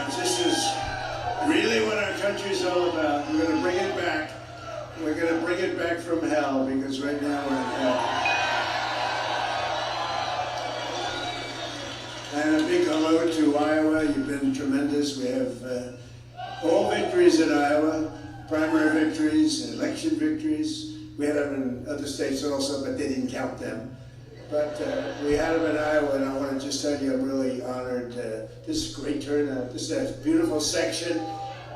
much. This is really what our country's all about. We're going to bring it back. We're going to bring it back from hell, because right now we're in hell. And a big hello to Iowa. You've been tremendous. We have all victories in Iowa, primary victories, election victories. We had them in other states also, but they didn't count them. But we had them in Iowa, and I want to just tell you, I'm really honored. This is a great turnout. This is a beautiful section.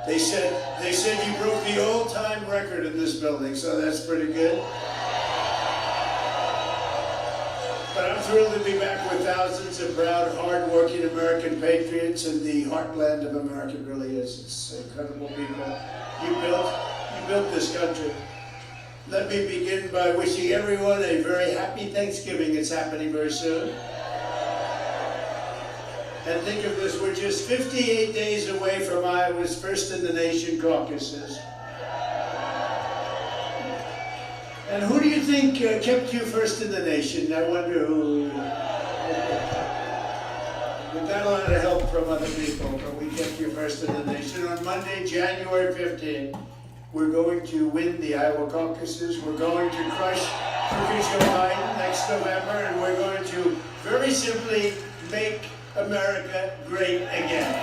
They said you broke the all-time record in this building, so that's pretty good. But I'm thrilled to be back with thousands of proud, hard-working American patriots in the heartland of America. It really is. It's incredible people. You built this country. Let me begin by wishing everyone a very happy Thanksgiving. It's happening very soon. And think of this, we're just 58 days away from Iowa's First in the Nation caucuses. And who do you think kept you first in the nation? I wonder who. We got a lot of help from other people, but we kept you first in the nation. On Monday, January 15th, we're going to win the Iowa caucuses. We're going to crush Joe Biden next November, and we're going to very simply make America great again.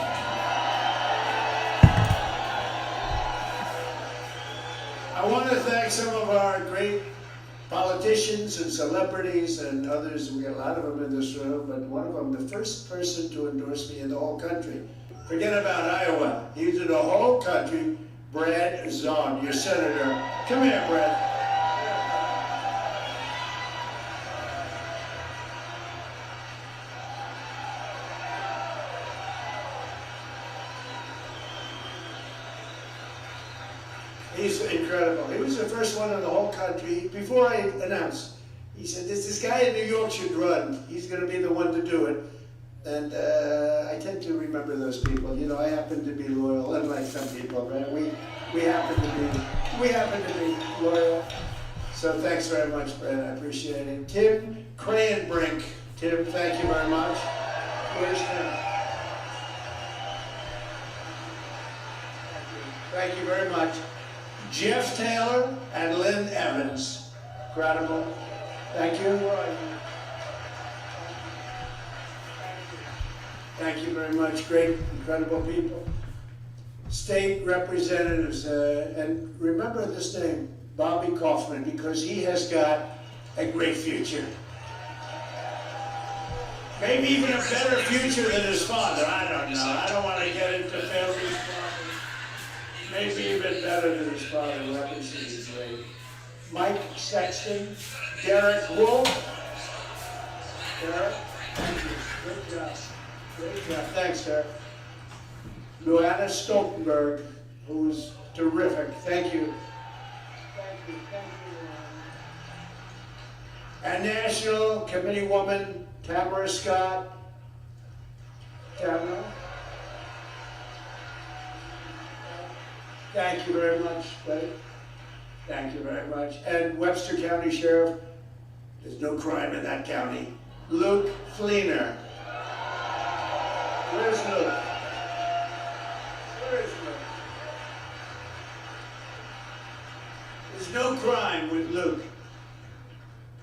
I want to thank some of our great politicians and celebrities and others. We got a lot of them in this room, but one of them, the first person to endorse me in the whole country. Forget about Iowa. He's in the whole country. Brad Zahn, your senator. Come here, Brad. He's incredible. He was the first one in the whole country. Before I announced, he said, this guy in New York should run. He's going to be the one to do it. And I tend to remember those people. You know, I happen to be loyal, unlike some people, right? We happen to be loyal. So thanks very much, Brad. I appreciate it. Tim Cranbrink. Tim, thank you very much. Where's Tim? Thank you very much. Jeff Taylor and Lynn Evans. Incredible. Thank you. Thank you very much. Great, incredible people. State representatives, and remember this name, Bobby Kaufman, because he has got a great future. Maybe even a better future than his father. I don't know. I don't want to get into families. Maybe even better than his father. Records is great. Mike Sexton, Derek Wolf. Derek, thank you. Good job. Great job. Thanks, Derek. Luana Stoltenberg, who's terrific. Thank you. Thank you. And National Committee Woman Tamara Scott. Tamara. Thank you very much, buddy. Thank you very much. And Webster County Sheriff, there's no crime in that county. Luke Fleener. Where's Luke? Where is Luke? There's no crime with Luke.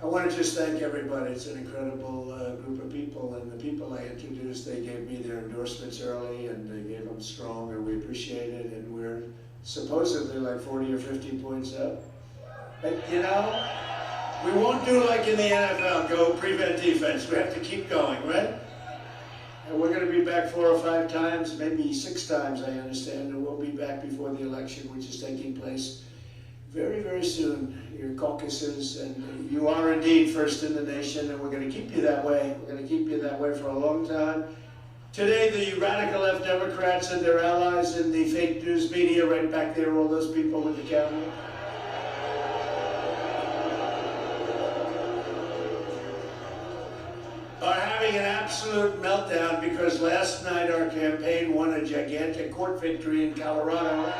I want to just thank everybody. It's an incredible group of people, and the people I introduced, they gave me their endorsements early, and they gave them strong, and we appreciate it, and we're supposedly like 40 or 50 points up. But you know, we won't do like in the NFL, go prevent defense. We have to keep going, right? And we're going to be back 4 or 5 times, maybe 6 times, I understand, and we'll be back before the election, which is taking place very, very soon. Your caucuses, and you are indeed first in the nation, and we're going to keep you that way. We're going to keep you that way for a long time. Today, the radical left Democrats and their allies in the fake news media, right back there, all those people with the camera, are having an absolute meltdown because last night our campaign won a gigantic court victory in Colorado.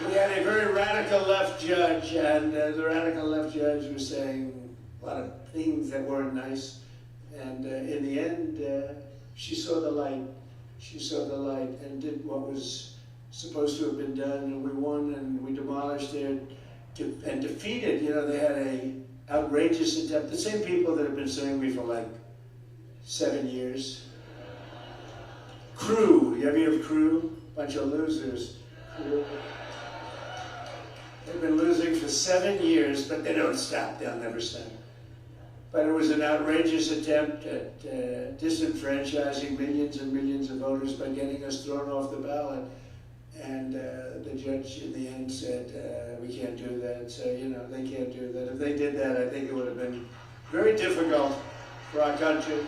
We had a a very radical left judge, and the radical left judge was saying a lot of things that weren't nice. And in the end, she saw the light. She saw the light and did what was supposed to have been done, and we won, and we demolished it and defeated. You know, they had a outrageous attempt. The same people that have been suing me for like 7 years. Crew, you ever hear of Crew? Bunch of losers. Crew. They've been losing for 7 years, but they don't stop. They'll never stop. But it was an outrageous attempt at disenfranchising millions and millions of voters by getting us thrown off the ballot. And the judge in the end said, we can't do that. So, you know, they can't do that. If they did that, I think it would have been very difficult for our country.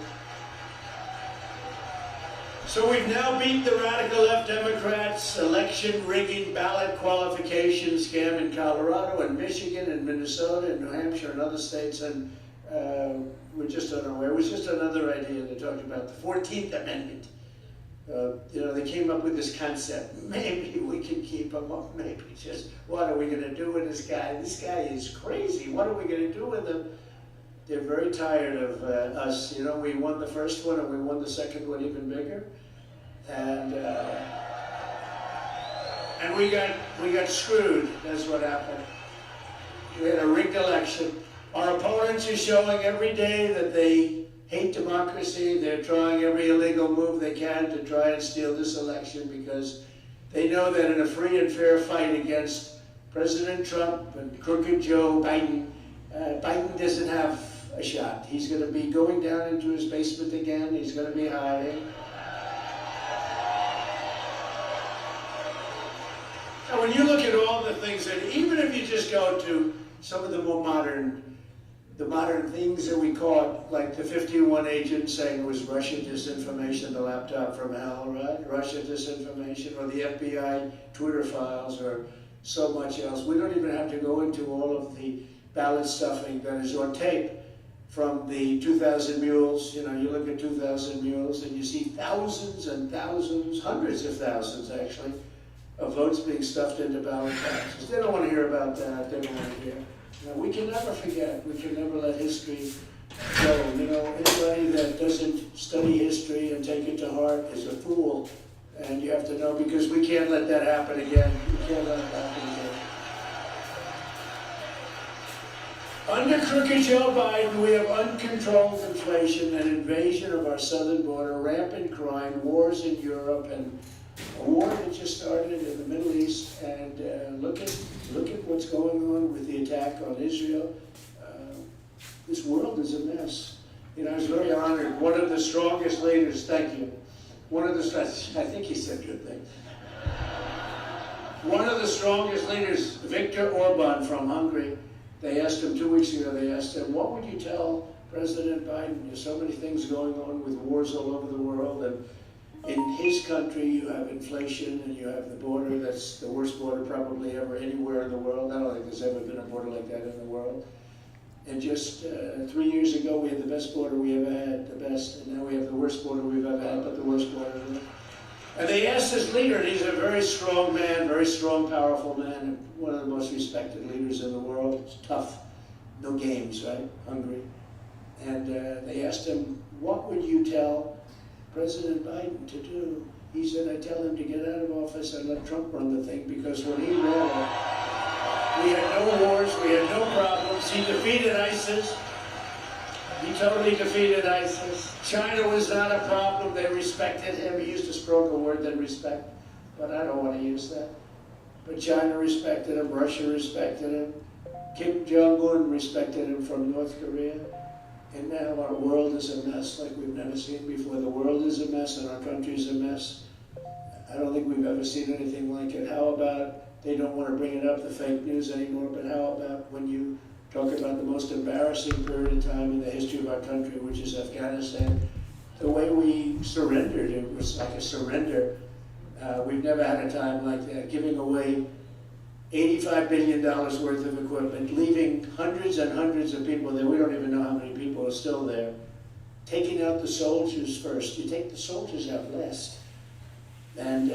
So we've now beat the radical left Democrats' election rigging ballot qualification scam in Colorado and Michigan and Minnesota and New Hampshire and other states, and we're just on our way. It was just another idea. They talked about the 14th Amendment. You know, they came up with this concept. Maybe we can keep him up. Maybe just, what are we going to do with this guy? This guy is crazy. What are we going to do with him? They're very tired of us. You know, we won the first one and we won the second one even bigger. And we got screwed. That's what happened. We had a rigged election. Our opponents are showing every day that they hate democracy. They're trying every illegal move they can to try and steal this election because they know that in a free and fair fight against President Trump and crooked Joe Biden, Biden doesn't have a shot. He's going to be going down into his basement again. He's going to be hiding. Now, when you look at all the things that, even if you just go to some of the more modern things that we caught, like the 51 agent saying it was Russian disinformation, the laptop from hell, right? Russian disinformation, or the FBI Twitter files, or so much else. We don't even have to go into all of the ballot stuffing that is on tape from the 2,000 mules. You know, you look at 2,000 mules and you see thousands and thousands, hundreds of thousands actually, of votes being stuffed into ballot boxes. They don't want to hear about that. They don't want to hear. Now, we can never forget. We can never let history go. You know, anybody that doesn't study history and take it to heart is a fool. And you have to know, because we can't let that happen again. We can't let it happen again. Under crooked Joe Biden, we have uncontrolled inflation, an invasion of our southern border, rampant crime, wars in Europe, and a war that just started in the Middle East. And look at what's going on with the attack on Israel. This world is a mess. You know, I was very honored. One of the strongest leaders, thank you. I think he said good things. One of the strongest leaders, Viktor Orban from Hungary, they asked him 2 weeks ago, they asked him, what would you tell President Biden? There's so many things going on with wars all over the world, and in his country you have inflation and you have the border that's the worst border probably ever anywhere in the world. I don't think there's ever been a border like that in the world. And just 3 years ago, we had the best border we ever had, the best, and now we have the worst border we've ever had, but the worst border ever. And they asked this leader, and he's a very strong man, very strong, powerful man, and one of the most respected leaders in the world. It's tough, no games, right? Hungry. And they asked him, what would you tell President Biden to do? He said, I tell him to get out of office and let Trump run the thing, because when he ran, we had no wars, we had no problems. He defeated ISIS. He totally defeated ISIS. China was not a problem. They respected him. He used a stronger word than respect, but I don't want to use that. But China respected him. Russia respected him. Kim Jong-un respected him from North Korea. And now our world is a mess like we've never seen before. The world is a mess and our country is a mess. I don't think we've ever seen anything like it. How about, they don't want to bring it up, the fake news anymore, but how about when you talk about the most embarrassing period of time in the history of our country, which is Afghanistan, the way we surrendered, it was like a surrender. We've never had a time like that, giving away $85 billion worth of equipment, leaving hundreds and hundreds of people there. We don't even know how many people are still there. Taking out the soldiers first. You take the soldiers out last. And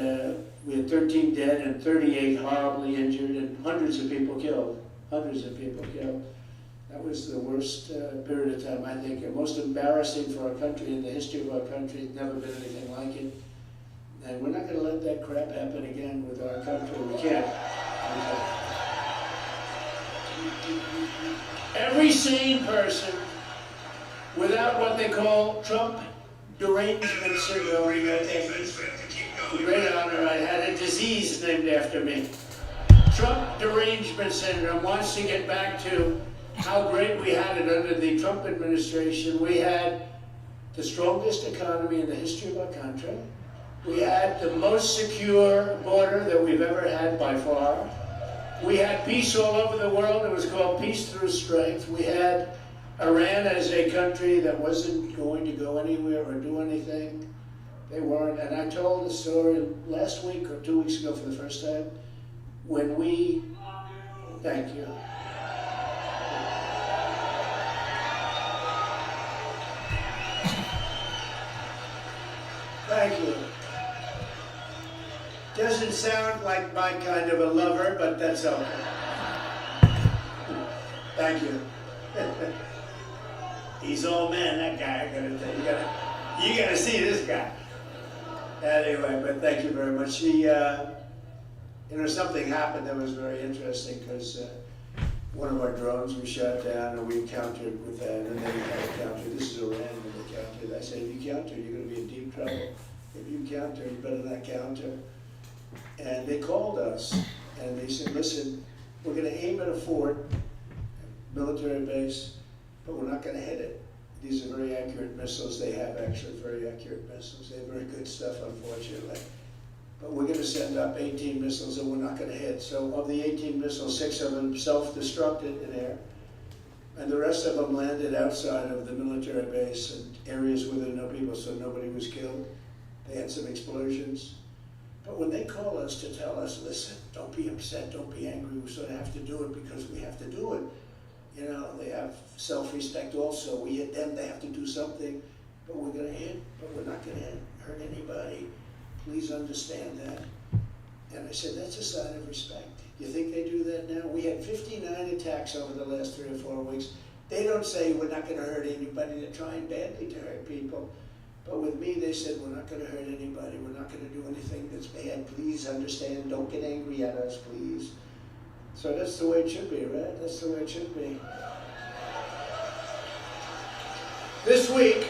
We had 13 dead and 38 horribly injured and hundreds of people killed. Hundreds of people killed. That was the worst period of time, I think, and most embarrassing for our country in the history of our country. Never been anything like it. And we're not going to let that crap happen again with our country. We can't. Every sane person without what they call Trump derangement syndrome, great honor, I had a disease named after me. Trump derangement syndrome wants to get back to how great we had it under the Trump administration. We had the strongest economy in the history of our country. We had the most secure border that we've ever had by far. We had peace all over the world. It was called peace through strength. We had Iran as a country that wasn't going to go anywhere or do anything. They weren't. And I told the story last week or 2 weeks ago for the first time when we, thank you. Thank you. Doesn't sound like my kind of a lover, but that's okay. Thank you. He's all man, that guy. I gotta tell you, you gotta see this guy. Anyway, but thank you very much. Something happened that was very interesting because one of our drones was shot down and we countered with that, and then we had a counter. This is Iran when they countered. I said, if you counter, you're going to be in deep trouble. If you counter, you better not counter. And they called us and they said, listen, we're going to aim at a fort, military base, but we're not going to hit it. These are very accurate missiles. They have actually very accurate missiles. They have very good stuff, unfortunately. But we're going to send up 18 missiles that we're not going to hit. So of the 18 missiles, 6 of them self-destructed in air. And the rest of them landed outside of the military base and areas where there were no people, so nobody was killed. They had some explosions. But when they call us to tell us, listen, don't be upset, don't be angry, we sort of have to do it because we have to do it. You know, they have self-respect also. We hit them, they have to do something. But we're going to hit, but we're not going to hurt anybody. Please understand that. And I said, that's a sign of respect. You think they do that now? We had 59 attacks over the last 3 or 4 weeks. They don't say we're not going to hurt anybody. They're trying badly to hurt people. But with me, they said, we're not going to hurt anybody. We're not going to do anything that's bad. Please understand. Don't get angry at us, please. So that's the way it should be, right? That's the way it should be. This week,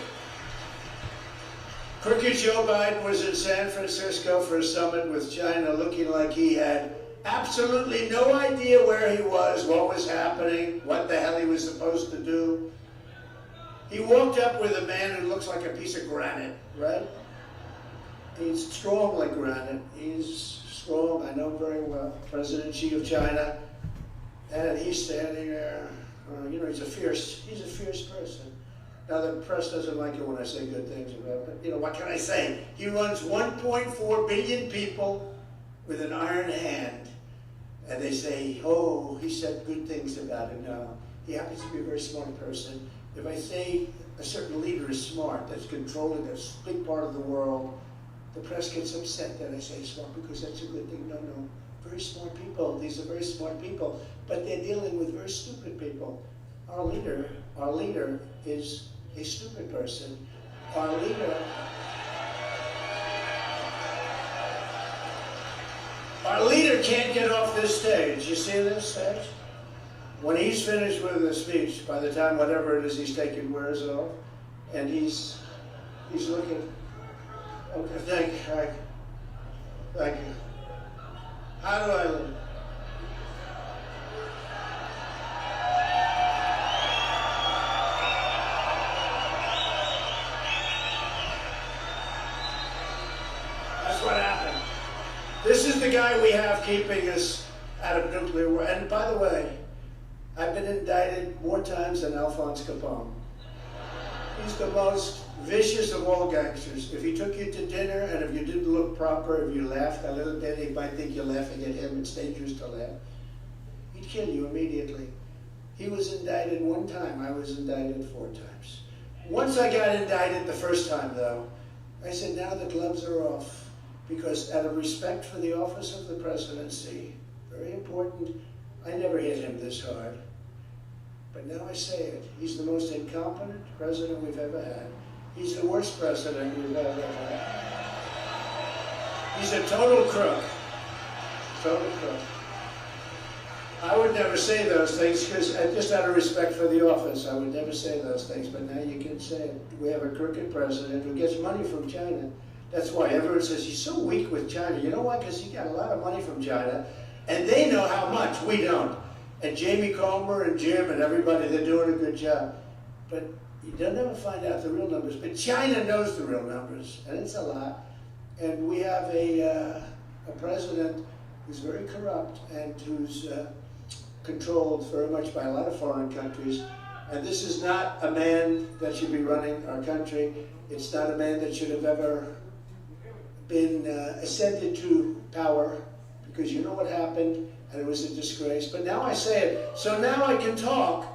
Crooked Joe Biden was in San Francisco for a summit with China, looking like he had absolutely no idea where he was, what was happening, what the hell he was supposed to do. He walked up with a man who looks like a piece of granite, right? He's strong like granite. He's strong, I know very well. President Xi of China. And he's standing there. He's a fierce person. Now, the press doesn't like it when I say good things about him, but, what can I say? He runs 1.4 billion people with an iron hand. And they say, oh, he said good things about him. No, he happens to be a very smart person. If I say a certain leader is smart, that's controlling a big part of the world, the press gets upset that I say smart because that's a good thing. No, very smart people. These are very smart people, but they're dealing with very stupid people. Our leader is a stupid person. Our leader can't get off this stage. You see this stage? When he's finished with the speech, by the time whatever it is he's taking wears off, and he's looking. Okay, thank you. How do I live? That's what happened. This is the guy we have keeping us out of nuclear war. And by the way, I've been indicted more times than Alphonse Capone. He's the most vicious of all gangsters. If he took you to dinner and if you didn't look proper, if you laughed a little bit, he might think you're laughing at him. It's dangerous to laugh. He'd kill you immediately. He was indicted 1 time. I was indicted 4 times. Once I got indicted the first time, though, I said, now the gloves are off. because out of respect for the office of the presidency, very important, I never hit him this hard. But now I say it, he's the most incompetent president we've ever had. He's the worst president we've ever had. He's a total crook. Total crook. I would never say those things because just out of respect for the office, I would never say those things, but now you can say it. We have a crooked president who gets money from China. That's why everyone says he's so weak with China. You know why? Because he got a lot of money from China, and they know how much, we don't. And Jamie Comer and Jim and everybody, they're doing a good job. But you'll never find out the real numbers. But China knows the real numbers, and it's a lot. And we have a president who's very corrupt and who's controlled very much by a lot of foreign countries. And this is not a man that should be running our country. It's not a man that should have ever been ascended to power, because you know what happened, and it was a disgrace. But now I say it, so now I can talk,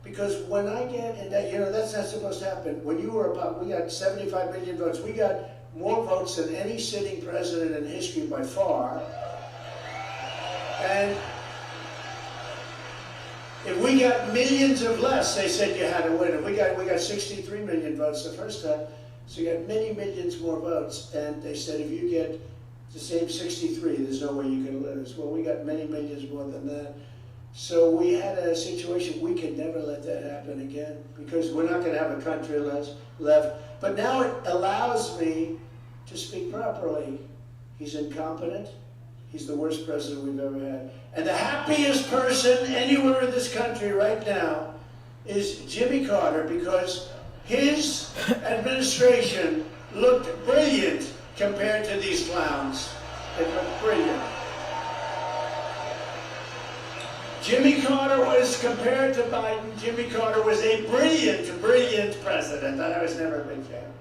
because when I get in that, you know, that's not supposed to happen. When you were about, we got 75 million votes. We got more votes than any sitting president in history by far. And if we got millions of less, they said you had to win. And we got 63 million votes the first time, so you got many millions more votes. And they said if you get the same 63, there's no way you can lose. Well, we got many millions more than that. So we had a situation, we can never let that happen again, because we're not going to have a country left. But now it allows me to speak properly. He's incompetent. He's the worst president we've ever had. And the happiest person anywhere in this country right now is Jimmy Carter, because his administration looked brilliant compared to these clowns. It looked brilliant. Jimmy Carter was, compared to Biden, Jimmy Carter was a brilliant, brilliant president. I was never a big fan.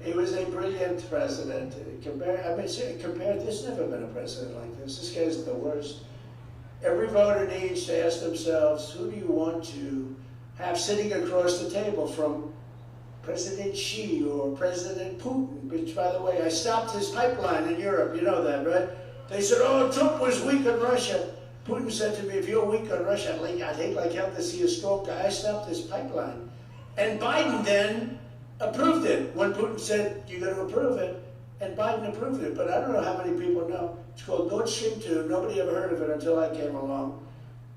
He was a brilliant president. There's never been a president like this. This guy's the worst. Every voter needs to ask themselves, who do you want to have sitting across the table from President Xi or President Putin? Which, by the way, I stopped his pipeline in Europe. You know that, right? They said, oh, Trump was weak on Russia. Putin said to me, if you're weak on Russia, I'd hate like hell to see a stroke. I stopped this pipeline. And Biden then approved it when Putin said, you're going to approve it. And Biden approved it. But I don't know how many people know. It's called Nord Stream 2. Nobody ever heard of it until I came along.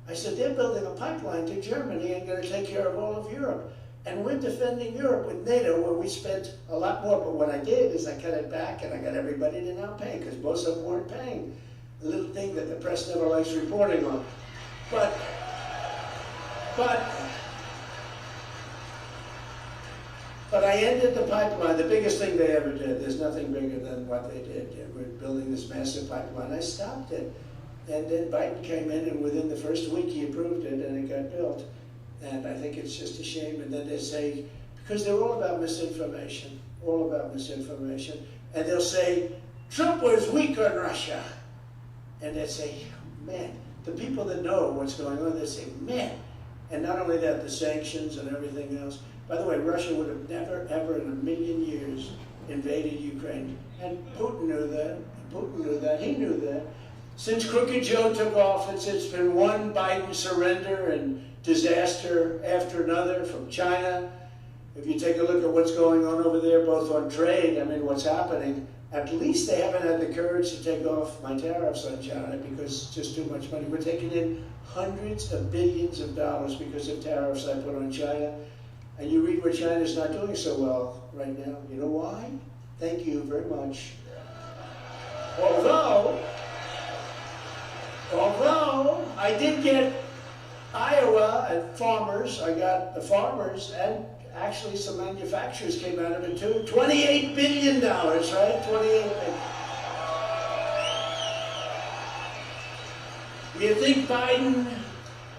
I said, they're building a pipeline to Germany and going to take care of all of Europe. And we're defending Europe with NATO, where we spent a lot more. But what I did is I cut it back, and I got everybody to now pay, because most of them weren't paying. A little thing that the press never likes reporting on. But I ended the pipeline, the biggest thing they ever did. There's nothing bigger than what they did. We're building this massive pipeline. I stopped it. And then Biden came in, and within the first week he approved it, and it got built. And I think it's just a shame. And then they say, because they're all about misinformation, all about misinformation. And they'll say, Trump was weak on Russia. And they say, man, the people that know what's going on, they say, man. And not only that, the sanctions and everything else. By the way, Russia would have never, ever in a million years invaded Ukraine. And Putin knew that. Putin knew that. He knew that. Since Crooked Joe took office, it's been one Biden surrender and disaster after another from China. If you take a look at what's going on over there, both on trade, I mean, what's happening, at least they haven't had the courage to take off my tariffs on China, because it's just too much money. We're taking in hundreds of billions of dollars because of tariffs I put on China. And you read where China's not doing so well right now. You know why? Thank you very much. Although I did get Iowa and farmers, I got the farmers, and actually some manufacturers came out of it too. $28 billion, right? $28 billion. You think Biden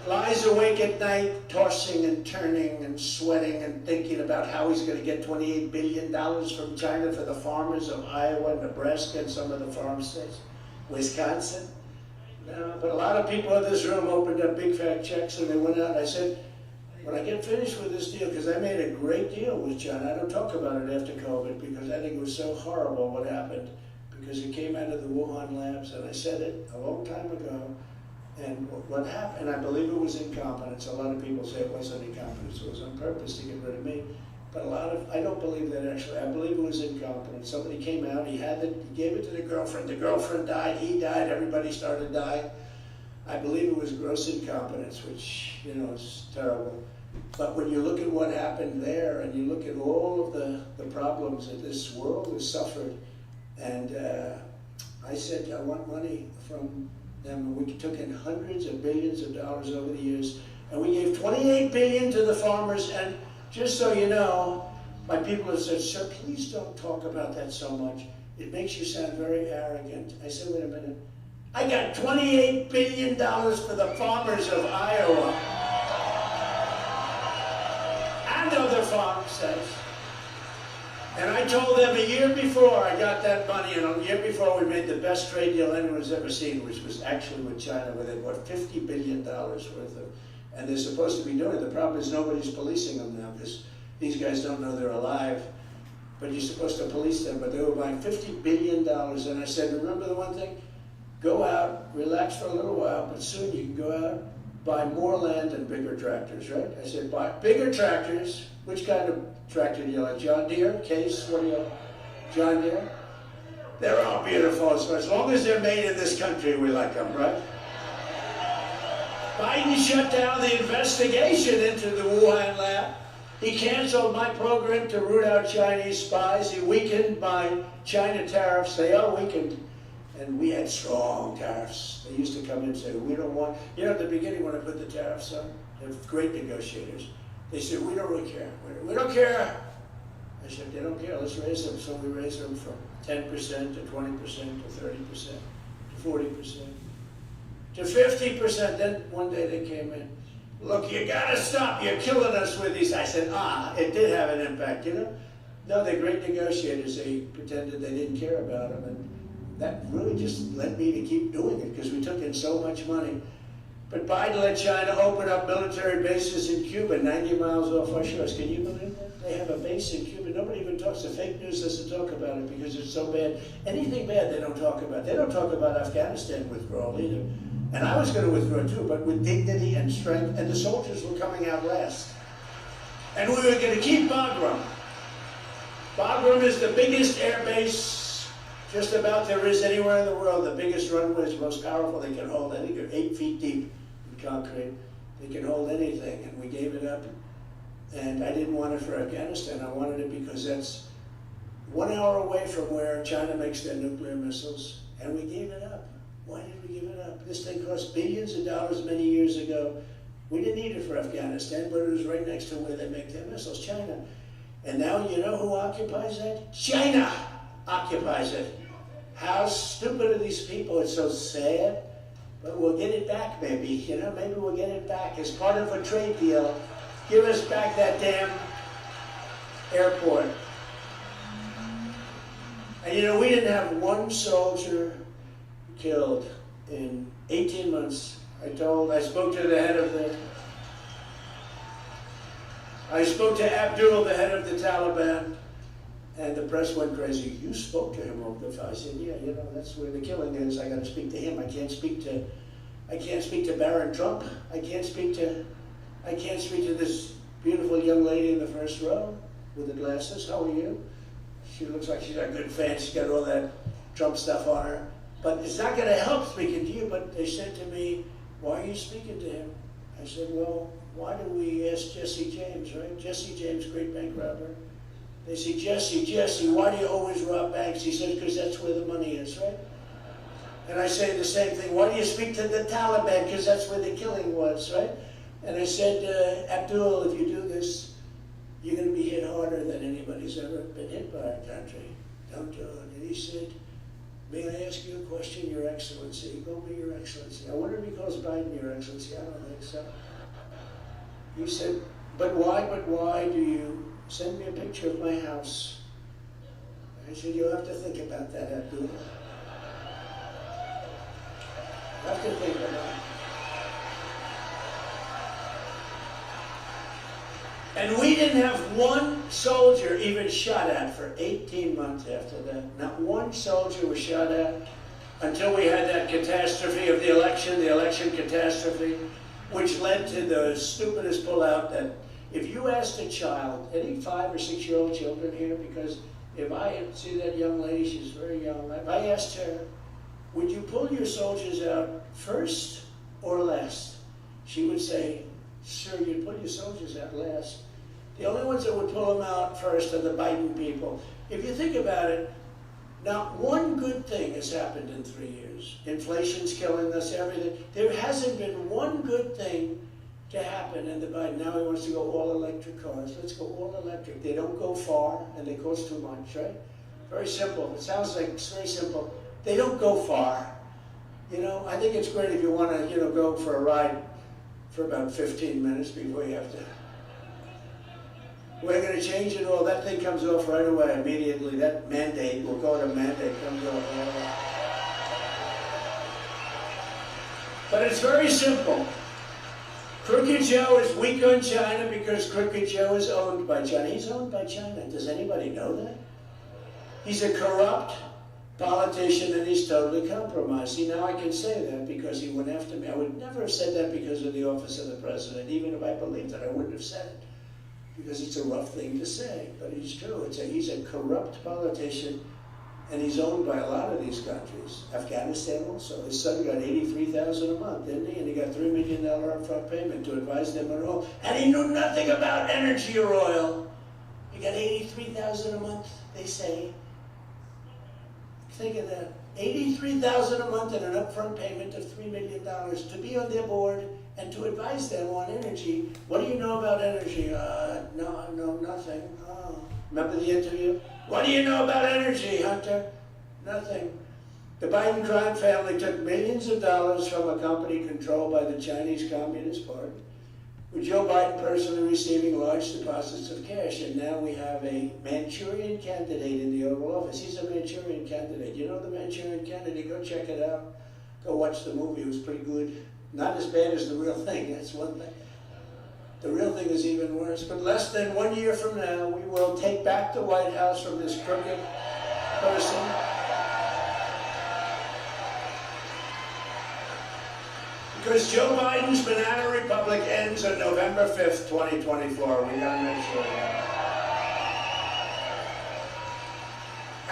lies awake at night, tossing and turning and sweating and thinking about how he's going to get $28 billion from China for the farmers of Iowa, Nebraska, and some of the farm states, Wisconsin? No, but a lot of people in this room opened up big fat checks, and they went out, and I said, when I get finished with this deal, because I made a great deal with China, I don't talk about it after COVID, because I think it was so horrible what happened. because it came out of the Wuhan labs, and I said it a long time ago. And what happened, and I believe it was incompetence. A lot of people say it wasn't incompetence, it was on purpose to get rid of me. But I don't believe that actually. I believe it was incompetence. Somebody came out, he gave it to the girlfriend died, he died, everybody started dying. I believe it was gross incompetence, which, you know, is terrible. But when you look at what happened there, and you look at all of the problems that this world has suffered, and I said, I want money from them. We took in hundreds of billions of dollars over the years, and we gave $28 billion to the farmers. And just so you know, my people have said, sir, please don't talk about that so much. It makes you sound very arrogant. I said, wait a minute. I got $28 billion for the farmers of Iowa. And other farm states. And I told them a year before I got that money, and a year before we made the best trade deal anyone's ever seen, which was actually with China, where they bought $50 billion worth of, and they're supposed to be doing it. The problem is nobody's policing them now, because these guys don't know they're alive. But you're supposed to police them, but they were buying $50 billion, and I said, remember the one thing? Go out, relax for a little while, but soon you can go out, buy more land and bigger tractors, right? I said, buy bigger tractors. Which kind of tractor do you like? John Deere? Case? What do you like? John Deere? They're all beautiful. So as long as they're made in this country, we like them, right? Biden shut down the investigation into the Wuhan lab. He canceled my program to root out Chinese spies. He weakened my China tariffs. They are weakened. And we had strong tariffs. They used to come in and say, we don't want, you know, at the beginning when I put the tariffs on, they're great negotiators. They said, we don't really care. We don't care. I said, they don't care, let's raise them. So we raised them from 10% to 20% to 30% to 40% to 50%. Then one day they came in. Look, you gotta stop, you're killing us with these. I said, it did have an impact, you know? No, they're great negotiators. They pretended they didn't care about them. And that really just led me to keep doing it, because we took in so much money. But Biden let China open up military bases in Cuba, 90 miles off our shores. Can you believe that? They have a base in Cuba. Nobody even talks. The fake news doesn't talk about it because it's so bad. Anything bad they don't talk about. They don't talk about Afghanistan withdrawal either. And I was going to withdraw too, but with dignity and strength. And the soldiers were coming out last. And we were going to keep Bagram. Bagram is the biggest air base just about there is anywhere in the world. The biggest runways, most powerful. They can hold, I think they're 8 feet deep in concrete. They can hold anything, and we gave it up. And I didn't want it for Afghanistan. I wanted it because that's 1 hour away from where China makes their nuclear missiles, and we gave it up. Why did we give it up? This thing cost billions of dollars many years ago. We didn't need it for Afghanistan, but it was right next to where they make their missiles, China. And now you know who occupies that? China occupies it. How stupid are these people? It's so sad. But we'll get it back, maybe. You know, maybe we'll get it back as part of a trade deal. Give us back that damn airport. And you know, we didn't have one soldier killed in 18 months. I spoke to the head of the, I spoke to Abdul, the head of the Taliban, and the press went crazy. You spoke to him over the phone. I said, yeah, you know, that's where the killing is. I got to speak to him. I can't speak to Barron Trump. I can't speak to this beautiful young lady in the first row with the glasses. How are you? She looks like she's got good fans. She's got all that Trump stuff on her. But it's not going to help speaking to you. But they said to me, why are you speaking to him? I said, well, why do we ask Jesse James, right? Jesse James, great bank robber. They say, Jesse, why do you always rob banks? He says, because that's where the money is, right? And I say the same thing. Why do you speak to the Taliban? Because that's where the killing was, right? And I said, Abdul, if you do this, you're going to be hit harder than anybody's ever been hit by our country. Don't do it. And he said, may I ask you a question, Your Excellency? He called me Your Excellency. I wonder if he calls Biden Your Excellency. I don't think so. He said, but why do you send me a picture of my house? I said, you'll have to think about that, Abdul. You have to think about it. And we didn't have one soldier even shot at for 18 months after that. Not one soldier was shot at until we had that catastrophe of the election catastrophe, which led to the stupidest pullout that if you asked a child, any 5 or 6-year-old children here, because if I see that young lady, she's very young, if I asked her, would you pull your soldiers out first or last? She would say, sir, you'd pull your soldiers out last. The only ones that would pull them out first are the Biden people. If you think about it, not one good thing has happened in 3 years. Inflation's killing us, everything. There hasn't been one good thing to happen in the Biden. Now he wants to go all electric cars. Let's go all electric. They don't go far and they cost too much, right? Very simple. It sounds like it's very simple. They don't go far. You know, I think it's great if you want to, go for a ride for about 15 minutes before you have to. We're going to change it all. That thing comes off right away, immediately. That mandate, we'll call it a mandate, comes off right away. But it's very simple. Crooked Joe is weak on China because Crooked Joe is owned by China. He's owned by China. Does anybody know that? He's a corrupt politician and he's totally compromised. See, now I can say that because he went after me. I would never have said that because of the office of the president. Even if I believed it, I wouldn't have said it. Because it's a rough thing to say, but it's true. He's a corrupt politician, and he's owned by a lot of these countries. Afghanistan also. His son got $83,000 a month, didn't he? And he got $3 million upfront payment to advise them on oil. And he knew nothing about energy or oil. He got $83,000 a month, they say. Think of that. $83,000 a month and an upfront payment of $3 million to be on their board and to advise them on energy. What do you know about energy? No, nothing. Oh. Remember the interview? What do you know about energy, Hunter? Nothing. The Biden crime family took millions of dollars from a company controlled by the Chinese Communist Party, with Joe Biden personally receiving large deposits of cash. And now we have a Manchurian candidate in the Oval Office. He's a Manchurian candidate. You know the Manchurian candidate? Go check it out. Go watch the movie. It was pretty good. Not as bad as the real thing, that's one thing. The real thing is even worse. But less than 1 year from now, we will take back the White House from this crooked person. Because Joe Biden's banana republic ends on November 5th, 2024. We gotta make sure of that.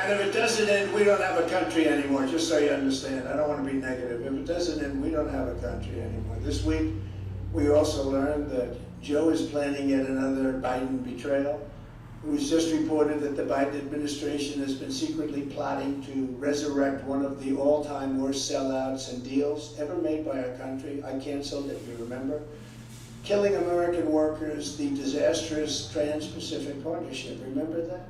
And if it doesn't end, we don't have a country anymore, just so you understand. I don't want to be negative. If it doesn't end, we don't have a country anymore. This week, we also learned that Joe is planning yet another Biden betrayal. It was just reported that the Biden administration has been secretly plotting to resurrect one of the all-time worst sellouts and deals ever made by our country. I canceled it, you remember? Killing American workers, the disastrous Trans-Pacific Partnership. Remember that?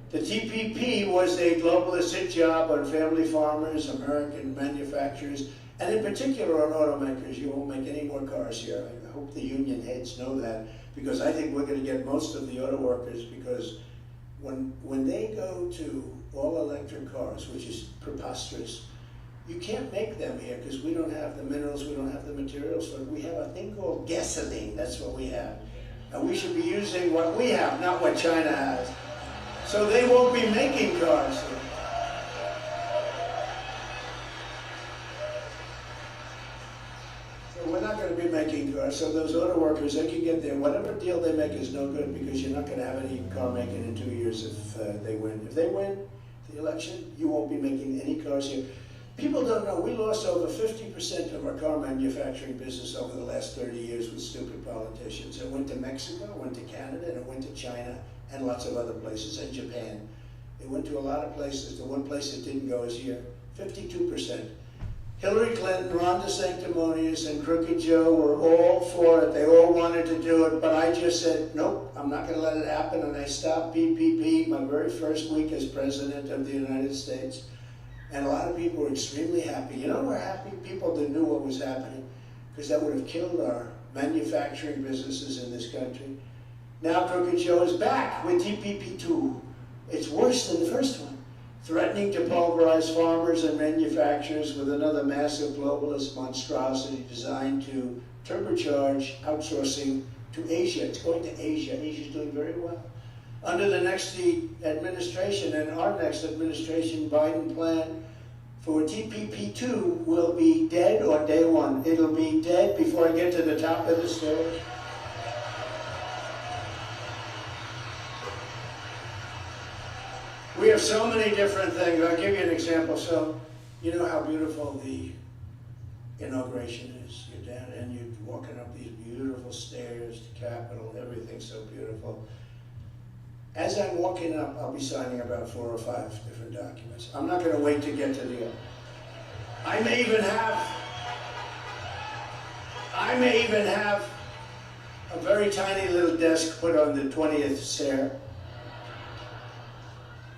The TPP was a globalist hit job on family farmers, American manufacturers, and in particular on automakers. You won't make any more cars here. I hope the union heads know that, because I think we're going to get most of the auto workers, because when they go to all electric cars, which is preposterous, you can't make them here because we don't have the minerals, we don't have the materials. So we have a thing called gasoline. That's what we have. And we should be using what we have, not what China has. So they won't be making cars here. So we're not going to be making cars. So those auto workers, they can get there. Whatever deal they make is no good, because you're not going to have any car making in 2 years if they win. If they win the election, you won't be making any cars here. People don't know, we lost over 50% of our car manufacturing business over the last 30 years with stupid politicians. It went to Mexico, it went to Canada, and it went to China, and lots of other places, and Japan. It went to a lot of places. The one place it didn't go is here, 52%. Hillary Clinton, Ron DeSanctimonious, and Crooked Joe were all for it. They all wanted to do it, but I just said, nope, I'm not gonna let it happen, and I stopped PPP my very first week as President of the United States. And a lot of people were extremely happy. You know, we're happy people that knew what was happening, because that would have killed our manufacturing businesses in this country. Now Crooked Joe is back with TPP2. It's worse than the first one, threatening to pulverize farmers and manufacturers with another massive globalist monstrosity designed to turbocharge outsourcing to Asia. It's going to Asia. Asia's doing very well. Under the next administration and our next administration, Biden plan for TPP-2 will be dead on day one. It'll be dead before I get to the top of the stairs. We have so many different things. I'll give you an example. So, you know how beautiful the inauguration is. You're down and you're walking up these beautiful stairs to Capitol. Everything's so beautiful. As I'm walking up, I'll be signing about 4 or 5 different documents. I'm not going to wait to get to the end. I may even have a very tiny little desk put on the 20th stair.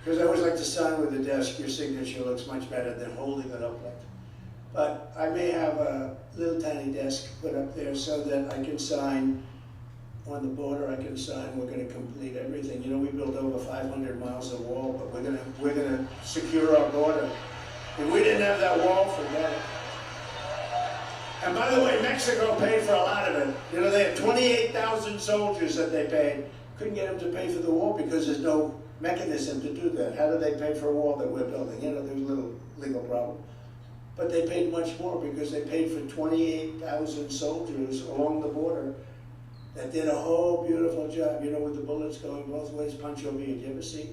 Because I always like to sign with the desk. Your signature looks much better than holding it up like that. But I may have a little tiny desk put up there so that I can sign on the border. I can sign. We're going to complete everything. You know, we built over 500 miles of wall, but we're going to secure our border. If we didn't have that wall, forget it. And by the way, Mexico paid for a lot of it. You know, they had 28,000 soldiers that they paid. Couldn't get them to pay for the wall because there's no mechanism to do that. How do they pay for a wall that we're building? You know, there's a little legal problem. But they paid much more because they paid for 28,000 soldiers along the border that did a whole beautiful job. You know, with the bullets going both ways. Pancho Villa, did you ever see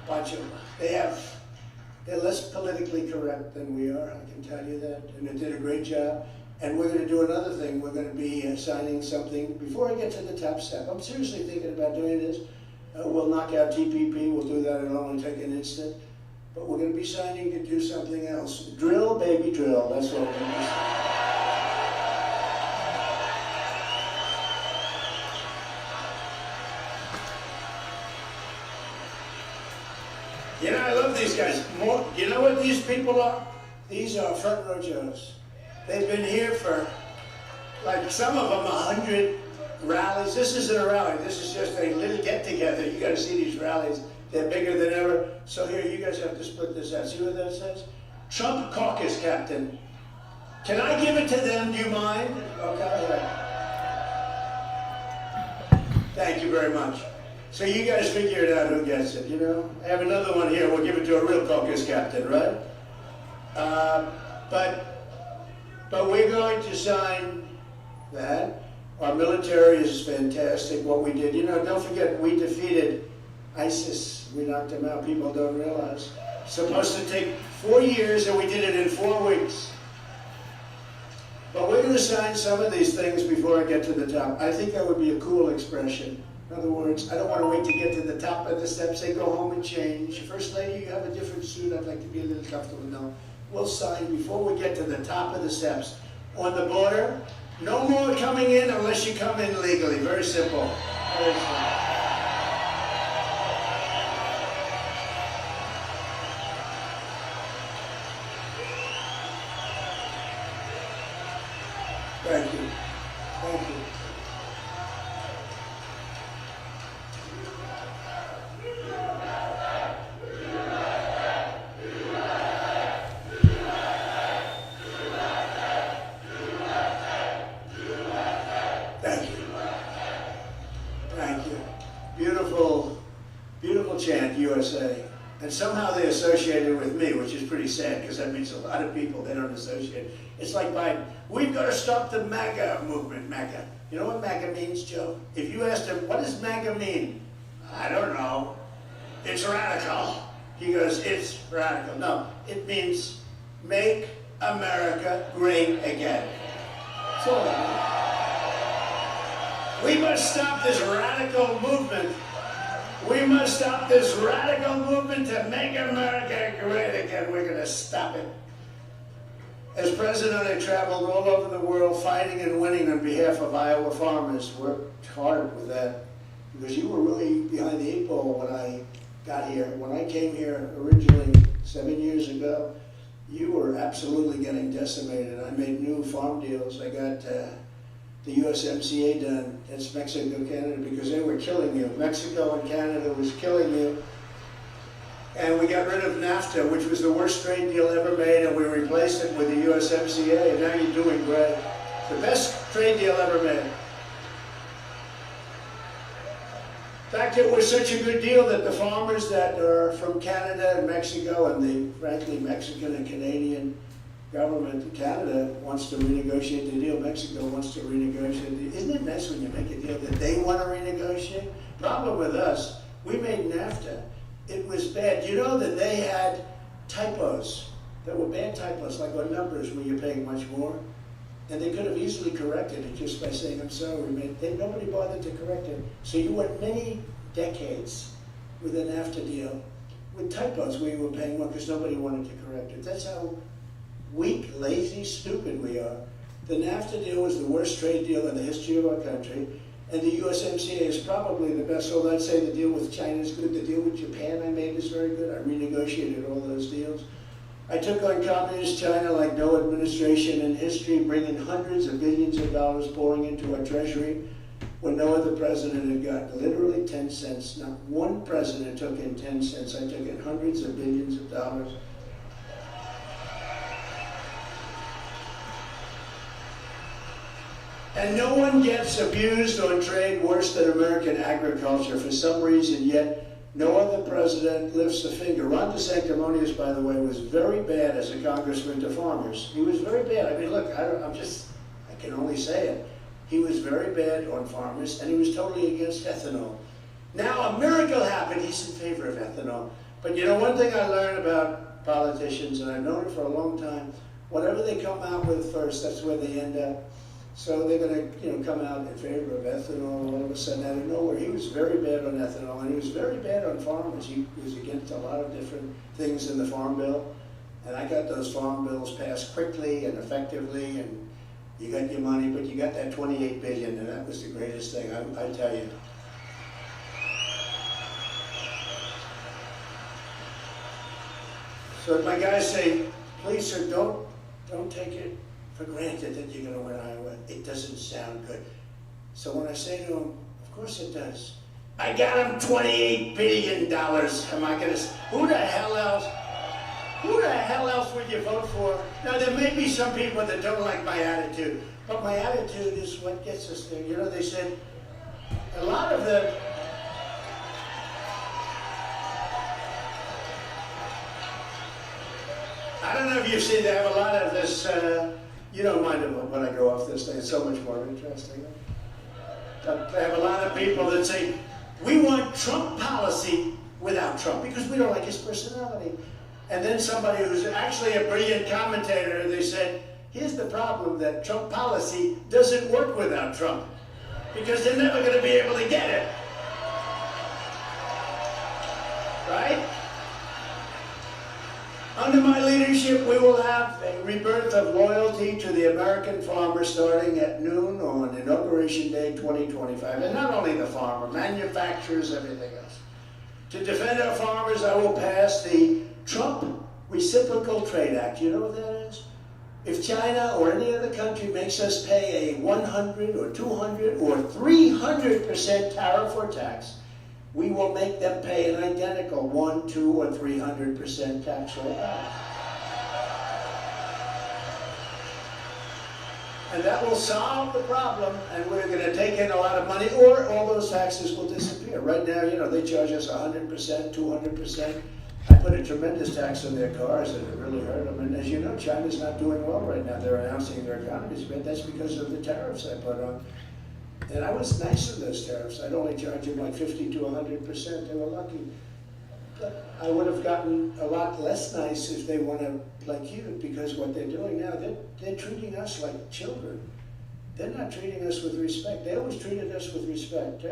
Pancho? They're less politically correct than we are, I can tell you that. And they did a great job. And we're going to do another thing. We're going to be signing something. Before I get to the top step, I'm seriously thinking about doing this. We'll knock out TPP. We'll do that. It'll only take an instant. But we're going to be signing to do something else. Drill, baby, drill. That's what we're going to do. You know, I love these guys. You know what these people are? These are front row Joes. They've been here for, like, some of them 100 rallies. This isn't a rally. This is just a little get-together. You got to see these rallies. They're bigger than ever. So here, you guys have to split this out. See what that says? Trump caucus captain. Can I give it to them? Do you mind? Okay. Thank you very much. So you guys figure it out who gets it, you know? I have another one here. We'll give it to a real caucus captain, right? But we're going to sign that. Our military is fantastic, what we did. You know, don't forget, we defeated ISIS. We knocked them out. People don't realize. It's supposed to take 4 years, and we did it in 4 weeks. But we're going to sign some of these things before I get to the top. I think that would be a cool expression. In other words, I don't want to wait to get to the top of the steps. Say, go home and change. First lady, you have a different suit. I'd like to be a little comfortable. No. We'll sign before we get to the top of the steps. On the border, no more coming in unless you come in legally. Very simple. Very simple. Thank you. Thank you. Thank you. Thank you. Beautiful, beautiful chant, USA. And somehow they associated with me, which is pretty sad because that means a lot of people, they don't associate. It's like Biden. We've got to stop the MAGA movement, MAGA. You know what MAGA means, Joe? If you asked him, what does MAGA mean? I don't know. It's radical. He goes, it's radical. No, it means make America great again. That's all it means. We must stop this radical movement. We must stop this radical movement to make America great again. We're going to stop it. As president, I traveled all over the world fighting and winning on behalf of Iowa farmers. Worked hard with that because you were really behind the 8 ball when I got here. When I came here originally 7 years ago, you were absolutely getting decimated. I made new farm deals. I got the USMCA done. That's Mexico, Canada, because they were killing you. Mexico and Canada was killing you. And we got rid of NAFTA, which was the worst trade deal ever made, and we replaced it with the USMCA, and now you're doing great. The best trade deal ever made. In fact, it was such a good deal that the farmers that are from Canada and Mexico and the, frankly, Mexican and Canadian government, Canada wants to renegotiate the deal, Mexico wants to renegotiate the deal. Isn't it nice when you make a deal that they want to renegotiate? Problem with us, we made NAFTA. It was bad. You know that they had typos that were bad typos, like on numbers where you're paying much more. And they could have easily corrected it just by saying, I'm sorry, nobody bothered to correct it. So you went many decades with a NAFTA deal with typos where you were paying more because nobody wanted to correct it. That's how weak, lazy, stupid we are. The NAFTA deal was the worst trade deal in the history of our country, and the USMCA is probably the best. So I'd say the deal with China is good, the deal with Japan I made is very good. I renegotiated all those deals. I took on communist China like no administration in history, bringing hundreds of billions of dollars pouring into our treasury when no other president had got literally 10 cents. Not one president took in 10 cents. I took in hundreds of billions of dollars. And no one gets abused on trade worse than American agriculture for some reason, yet no other president lifts a finger. Ron DeSanctimonious, by the way, was very bad as a congressman to farmers. He was very bad. I mean, look, I can only say it. He was very bad on farmers, and he was totally against ethanol. Now a miracle happened. He's in favor of ethanol. But you know, one thing I learned about politicians, and I've known it for a long time, whatever they come out with first, that's where they end up. So they're going to, come out in favor of ethanol all of a sudden out of nowhere. He was very bad on ethanol, and he was very bad on farmers. He was against a lot of different things in the Farm Bill, and I got those farm bills passed quickly and effectively, and you got your money, but you got that $28 billion, and that was the greatest thing, I tell you. So my guys say, please, sir, don't take it for granted that you're going to win Iowa. It doesn't sound good. So when I say to him, of course it does. I got him $28 billion. Am I going to, who the hell else would you vote for? Now there may be some people that don't like my attitude, but my attitude is what gets us there. You know, they said, a lot of the, I don't know if you've seen, they have a lot of this, you don't mind it when I go off this thing, it's so much more interesting. They have a lot of people that say, we want Trump policy without Trump, because we don't like his personality. And then somebody who's actually a brilliant commentator, they said, here's the problem, that Trump policy doesn't work without Trump, because they're never going to be able to get it. Right? Under my leadership, we will have a rebirth of loyalty to the American farmer starting at noon on Inauguration Day 2025. And not only the farmer, manufacturers, everything else. To defend our farmers, I will pass the Trump Reciprocal Trade Act. You know what that is? If China or any other country makes us pay a 100 or 200 or 300% tariff or tax, we will make them pay an identical 1, 2, or 300% tax rate. And that will solve the problem, and we're going to take in a lot of money, or all those taxes will disappear. Right now, they charge us 100%, 200%. I put a tremendous tax on their cars, and it really hurt them. And as you know, China's not doing well right now. They're announcing their economy's bad. That's because of the tariffs I put on. And I was nice in those tariffs. I'd only charge them like 50 to 100%. They were lucky. But I would have gotten a lot less nice if they want to play cute, because what they're doing now, they're treating us like children. They're not treating us with respect. They always treated us with respect.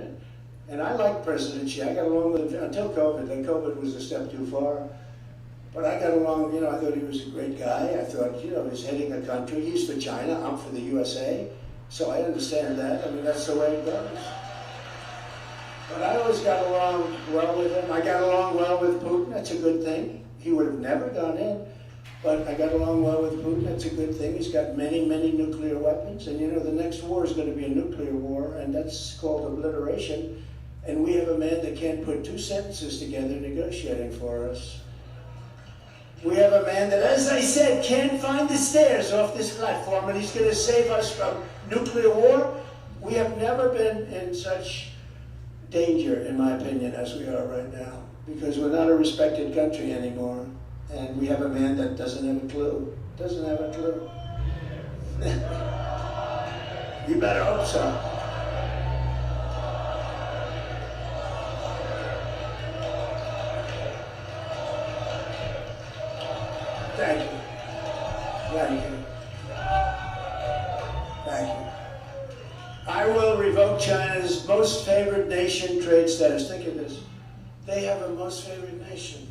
And I like President Xi. I got along with him until COVID. Then COVID was a step too far. But I got along, I thought he was a great guy. I thought, he's heading a country. He's for China. I'm for the USA. So I understand that. I mean, that's the way it goes. But I always got along well with him. I got along well with Putin. That's a good thing. He would have never gone in. But I got along well with Putin. That's a good thing. He's got many, many nuclear weapons. And the next war is going to be a nuclear war, and that's called obliteration. And we have a man that can't put two sentences together negotiating for us. We have a man that, as I said, can't find the stairs off this platform, and he's going to save us from nuclear war. We have never been in such danger, in my opinion, as we are right now, because we're not a respected country anymore, and we have a man that doesn't have a clue. Doesn't have a clue. You better hope so. Thank you. Thank you. Thank you. I will revoke China's most favored nation trade status. Think of this. They have a most favored nation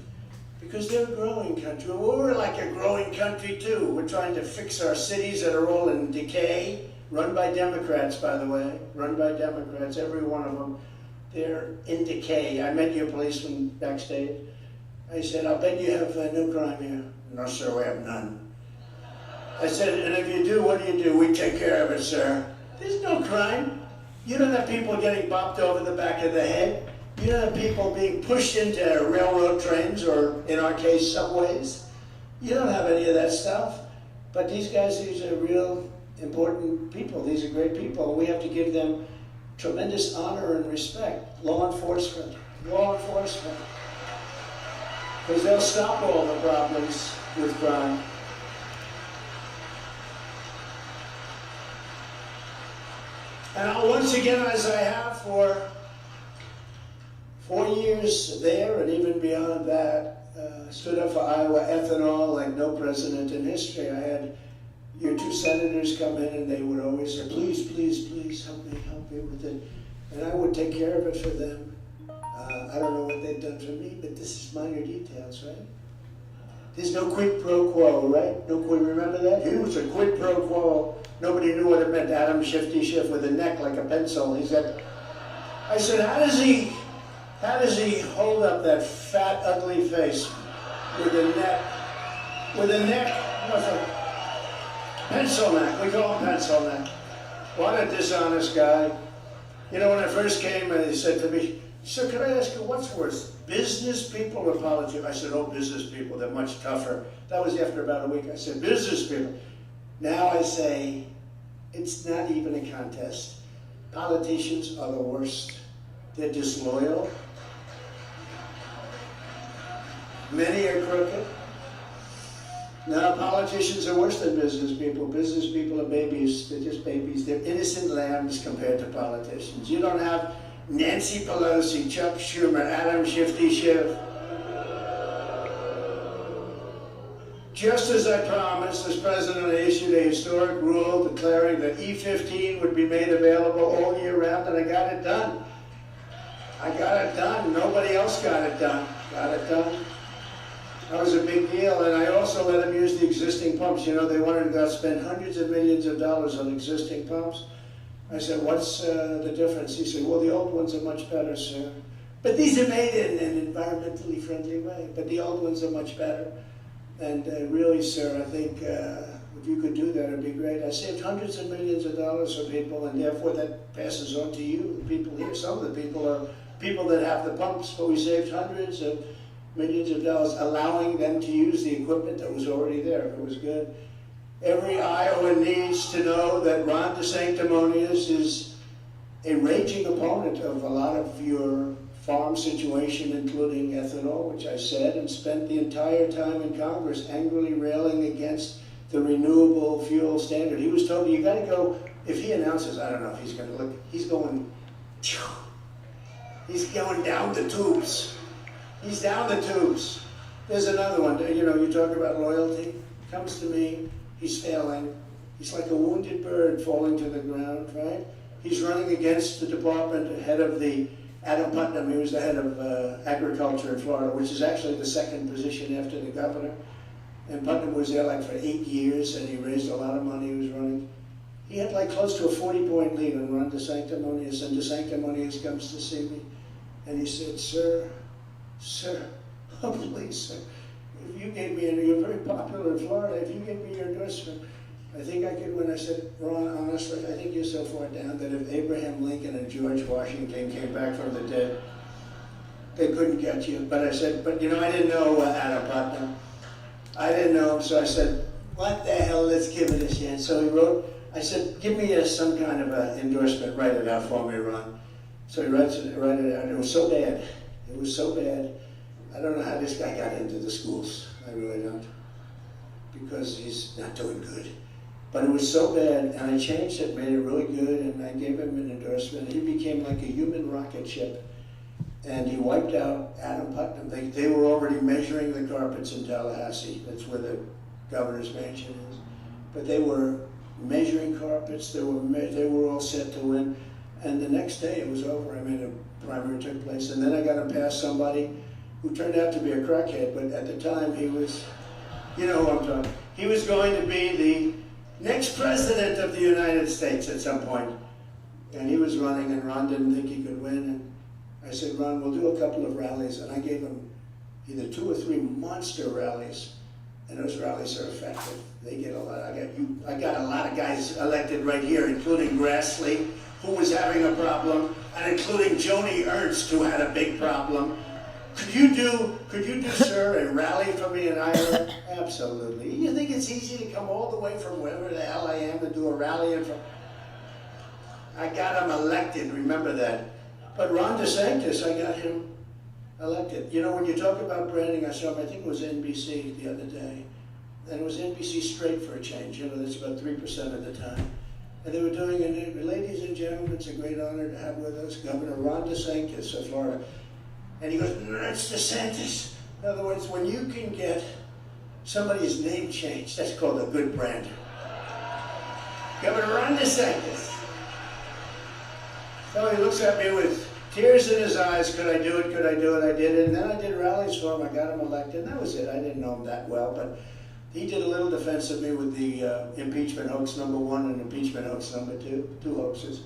because they're a growing country. Well, we're like a growing country too. We're trying to fix our cities that are all in decay, run by Democrats, by the way, run by Democrats, every one of them. They're in decay. I met your policeman backstage. I said, I'll bet you have no crime here. No, sir, we have none. I said, and if you do, what do? We take care of it, sir. There's no crime. You don't have people getting bopped over the back of the head. You don't have people being pushed into railroad trains or, in our case, subways. You don't have any of that stuff. But these guys, these are real important people. These are great people. We have to give them tremendous honor and respect. Law enforcement. Law enforcement. Because they'll stop all the problems with crime. And I'll once again, as I have for 4 years there and even beyond that, stood up for Iowa ethanol like no president in history. I had your two senators come in and they would always say, please, please, please help me with it. And I would take care of it for them. I don't know what they've done for me, but this is minor details, right? There's no quid pro quo, right? No quid, remember that? It was a quid pro quo. Nobody knew what it meant. Adam Shifty Schiff with a neck like a pencil. He said, I said, how does he hold up that fat, ugly face with a neck, what's it? Pencil neck, we call him pencil neck. What a dishonest guy. You know, when I first came and he said to me, sir, can I ask you what's worse, business people or politicians? I said, oh, business people, they're much tougher. That was after about a week. I said, business people. Now I say, it's not even a contest. Politicians are the worst. They're disloyal. Many are crooked. Now, politicians are worse than business people. Business people are babies. They're just babies. They're innocent lambs compared to politicians. You don't have Nancy Pelosi, Chuck Schumer, Adam Shifty Schiff. Just as I promised, as president, I issued a historic rule declaring that E-15 would be made available all year round, and I got it done. I got it done. Nobody else got it done. Got it done. That was a big deal, and I also let them use the existing pumps. You know, they wanted to go spend hundreds of millions of dollars on existing pumps. I said, what's the difference? He said, well, the old ones are much better, sir. But these are made in an environmentally friendly way, but the old ones are much better. And really, sir, I think if you could do that, it'd be great. I saved hundreds of millions of dollars for people, and therefore that passes on to you, the people here. Some of the people are people that have the pumps, but we saved hundreds of millions of dollars, allowing them to use the equipment that was already there. It was good. Every Iowan needs to know that Ron DeSanctimonious is a raging opponent of a lot of your farm situation, including ethanol, which I said, and spent the entire time in Congress angrily railing against the renewable fuel standard. He was told, you gotta go, if he announces, I don't know if he's gonna look, he's going down the tubes. He's down the tubes. There's another one, you know, you talk about loyalty, comes to me, he's failing. He's like a wounded bird falling to the ground, right? He's running against the department head of the Adam Putnam, he was the head of agriculture in Florida, which is actually the second position after the governor. And Putnam was there like for 8 years, and he raised a lot of money. He was running. He had like close to a 40-point lead on Ron DeSanctimonious, and DeSanctimonious comes to see me, and he said, sir, oh please, sir, if you gave me, and you're very popular in Florida, if you gave me your endorsement, I think I could win. I said, Ron, honestly, I think you're so far down that if Abraham Lincoln and George Washington came back from the dead, they couldn't get you. But I said, but you know, I didn't know Adam Putnam. I didn't know him, so I said, what the hell, let's give it a chance. So he wrote, I said, give me some kind of an endorsement, write it out for me, Ron. So he writes it out, and it was so bad. It was so bad. I don't know how this guy got into the schools. I really don't. Because he's not doing good. But it was so bad, and I changed it, made it really good, and I gave him an endorsement. He became like a human rocket ship. And he wiped out Adam Putnam. They were already measuring the carpets in Tallahassee. That's where the governor's mansion is. But they were measuring carpets. They were all set to win. And the next day it was over. I mean, a primary took place. And then I got him past somebody who turned out to be a crackhead. But at the time he was, you know who I'm talking. He was going to be the next president of the United States at some point. And he was running, and Ron didn't think he could win. And I said, Ron, we'll do a couple of rallies. And I gave him either 2 or 3 monster rallies. And those rallies are effective. They get a lot. I got a lot of guys elected right here, including Grassley, who was having a problem, and including Joni Ernst, who had a big problem. Could you do, sir, a rally for me in Ireland? Absolutely. You think it's easy to come all the way from wherever the hell I am to do a rally in front? I got him elected, remember that. But Ron DeSantis, I got him elected. You know, when you talk about branding, I saw him, I think it was NBC the other day, and it was NBC Straight for a change. You know, that's about 3% of the time. And they were doing it. Ladies and gentlemen, it's a great honor to have with us Governor Ron DeSantis of Florida. And he goes, no, it's DeSantis. In other words, when you can get somebody's name changed, that's called a good brand. Governor Ron DeSantis. So he looks at me with tears in his eyes. Could I do it? Could I do it? I did it. And then I did rallies for him. I got him elected. And that was it. I didn't know him that well, but he did a little defense of me with the impeachment hoax #1 and impeachment hoax #2, 2 hoaxes.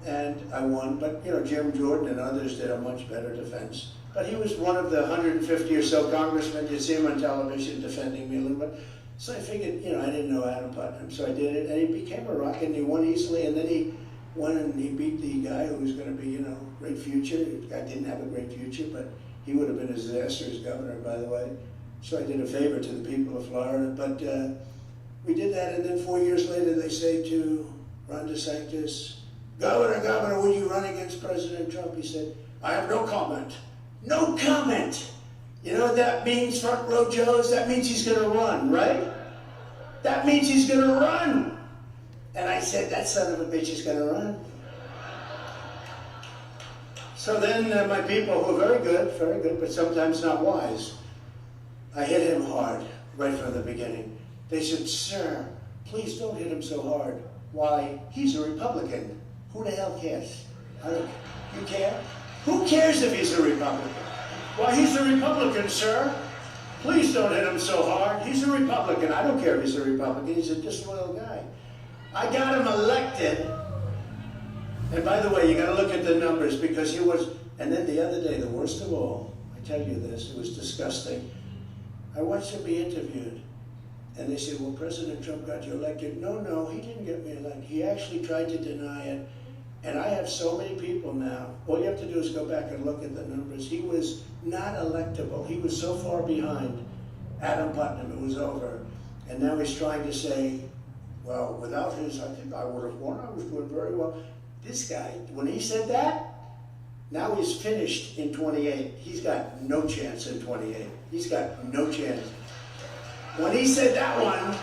And I won. But, you know, Jim Jordan and others did a much better defense. But he was one of the 150 or so congressmen. You'd see him on television defending me a little bit. So I figured, you know, I didn't know Adam Putnam. So I did it. And he became a rocket, and he won easily. And then he won and he beat the guy who was going to be, you know, great future. The guy didn't have a great future, but he would have been a disaster as governor, by the way. So I did a favor to the people of Florida. But we did that, and then 4 years later they say to Ron DeSantis, Governor, would you run against President Trump? He said, I have no comment. No comment. You know what that means, front row Joes? That means he's going to run, right? That means he's going to run. And I said, that son of a bitch is going to run. So then my people, who are very good, but sometimes not wise, I hit him hard right from the beginning. They said, sir, please don't hit him so hard. Why? He's a Republican. Who the hell cares? You care? Who cares if he's a Republican? Why, he's a Republican, sir. Please don't hit him so hard. He's a Republican. I don't care if he's a Republican. He's a disloyal guy. I got him elected. And by the way, you got to look at the numbers, because he was, and then the other day, the worst of all, I tell you this, it was disgusting. I watched him be interviewed. And they said, well, President Trump got you elected. No, he didn't get me elected. He actually tried to deny it. And I have so many people now. All you have to do is go back and look at the numbers. He was not electable. He was so far behind Adam Putnam, it was over. And now he's trying to say, well, without his, I think I would have won. I was doing very well. This guy, when he said that, now he's finished in 28. He's got no chance in 28. He's got no chance. When he said that one,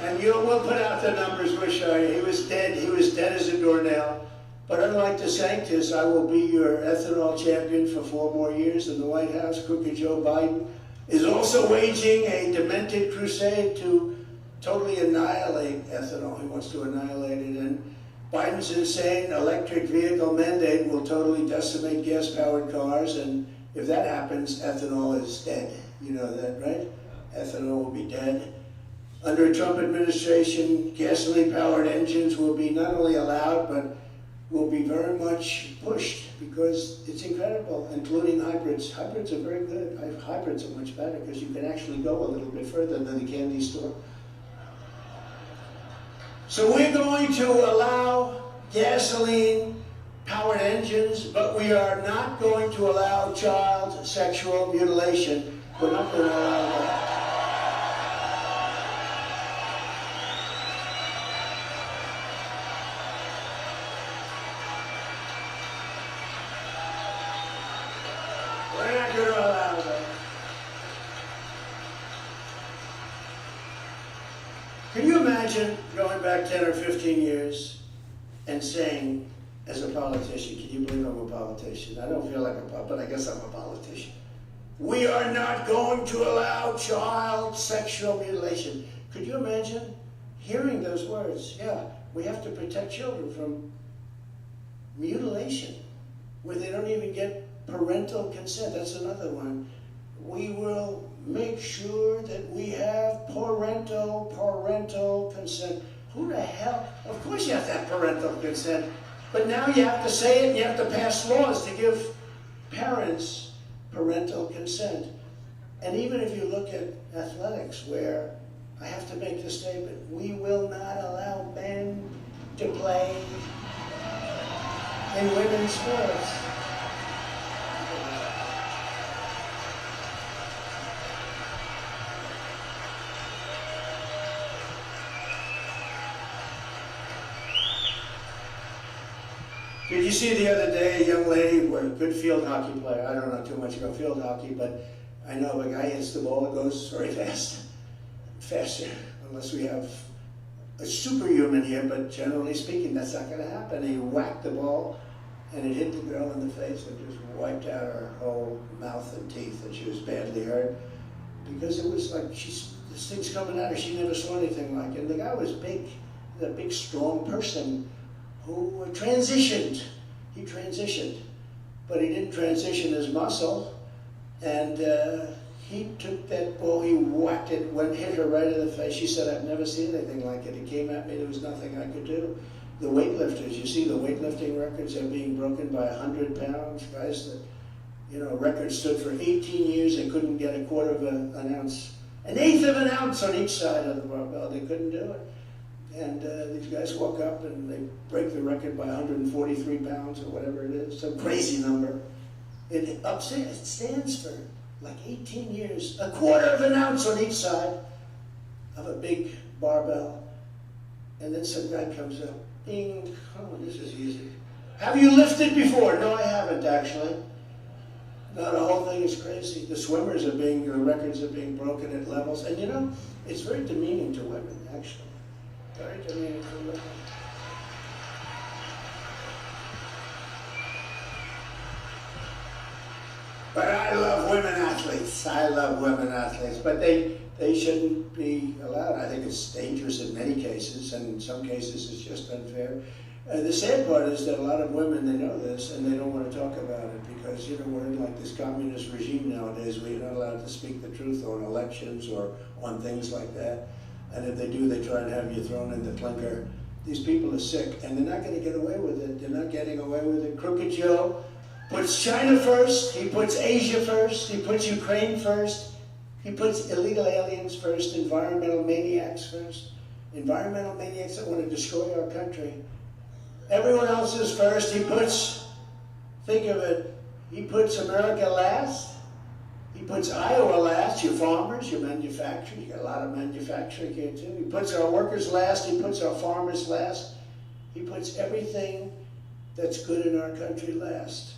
and we'll put out the numbers, we'll show you, he was dead. He was dead as a doornail. But unlike DeSantis, I will be your ethanol champion for 4 more years in the White House. Crooked Joe Biden is also waging a demented crusade to totally annihilate ethanol. He wants to annihilate it. And Biden's insane electric vehicle mandate will totally decimate gas-powered cars. And if that happens, ethanol is dead. You know that, right? Ethanol will be dead. Under a Trump administration, gasoline-powered engines will be not only allowed, but will be very much pushed, because it's incredible, including hybrids. Hybrids are very good. Hybrids are much better, because you can actually go a little bit further than the candy store. So we're going to allow gasoline-powered engines, but we are not going to allow child sexual mutilation. We're not going to allow that. imagine going back 10 or 15 years and saying, as a politician, can you believe I'm a politician? I don't feel like a, but I guess I'm a politician. We are not going to allow child sexual mutilation. Could you imagine hearing those words? Yeah, we have to protect children from mutilation, where they don't even get parental consent. That's another one. We will make sure that we have parental consent. Who the hell? Of course you have to have parental consent, but now you have to say it and you have to pass laws to give parents parental consent. And even if you look at athletics, where I have to make this statement, we will not allow men to play in women's sports. Did you see the other day a young lady, a good field hockey player, I don't know too much about field hockey, but I know if a guy hits the ball, it goes very fast. Faster, unless we have a superhuman here, but generally speaking, that's not going to happen. He whacked the ball, and it hit the girl in the face and just wiped out her whole mouth and teeth, and she was badly hurt. Because it was like, this thing's coming at her, she never saw anything like it. And the guy was big, a big, strong person, who transitioned. He transitioned, but he didn't transition his muscle. And he took that ball, he whacked it, hit her right in the face. She said, I've never seen anything like it. It came at me, there was nothing I could do. The weightlifters, you see the weightlifting records are being broken by 100 pounds. Guys that, records stood for 18 years, they couldn't get a quarter of an ounce, an eighth of an ounce on each side of the barbell. They couldn't do it. And these guys walk up and they break the record by 143 pounds or whatever it is, some crazy number. It stands for like 18 years, a quarter of an ounce on each side of a big barbell. And then some guy comes up, ding, oh, this is easy. Have you lifted before? No, I haven't actually. No, the whole thing is crazy. The records are being broken at levels. And it's very demeaning to women, actually. Very demeaning to women. But I love women athletes. I love women athletes. But they shouldn't be allowed. I think it's dangerous in many cases, and in some cases it's just unfair. The sad part is that a lot of women, they know this, and they don't want to talk about it because, we're in like this communist regime nowadays where you're not allowed to speak the truth on elections or on things like that. And if they do, they try and have you thrown in the clinker. These people are sick, and they're not going to get away with it. They're not getting away with it. Crooked Joe puts China first, he puts Asia first, he puts Ukraine first, he puts illegal aliens first, environmental maniacs first, environmental maniacs that want to destroy our country. Everyone else is first. He puts, think of it, he puts America last. He puts Iowa last, your farmers, your manufacturing. You got a lot of manufacturing here too. He puts our workers last. He puts our farmers last. He puts everything that's good in our country last.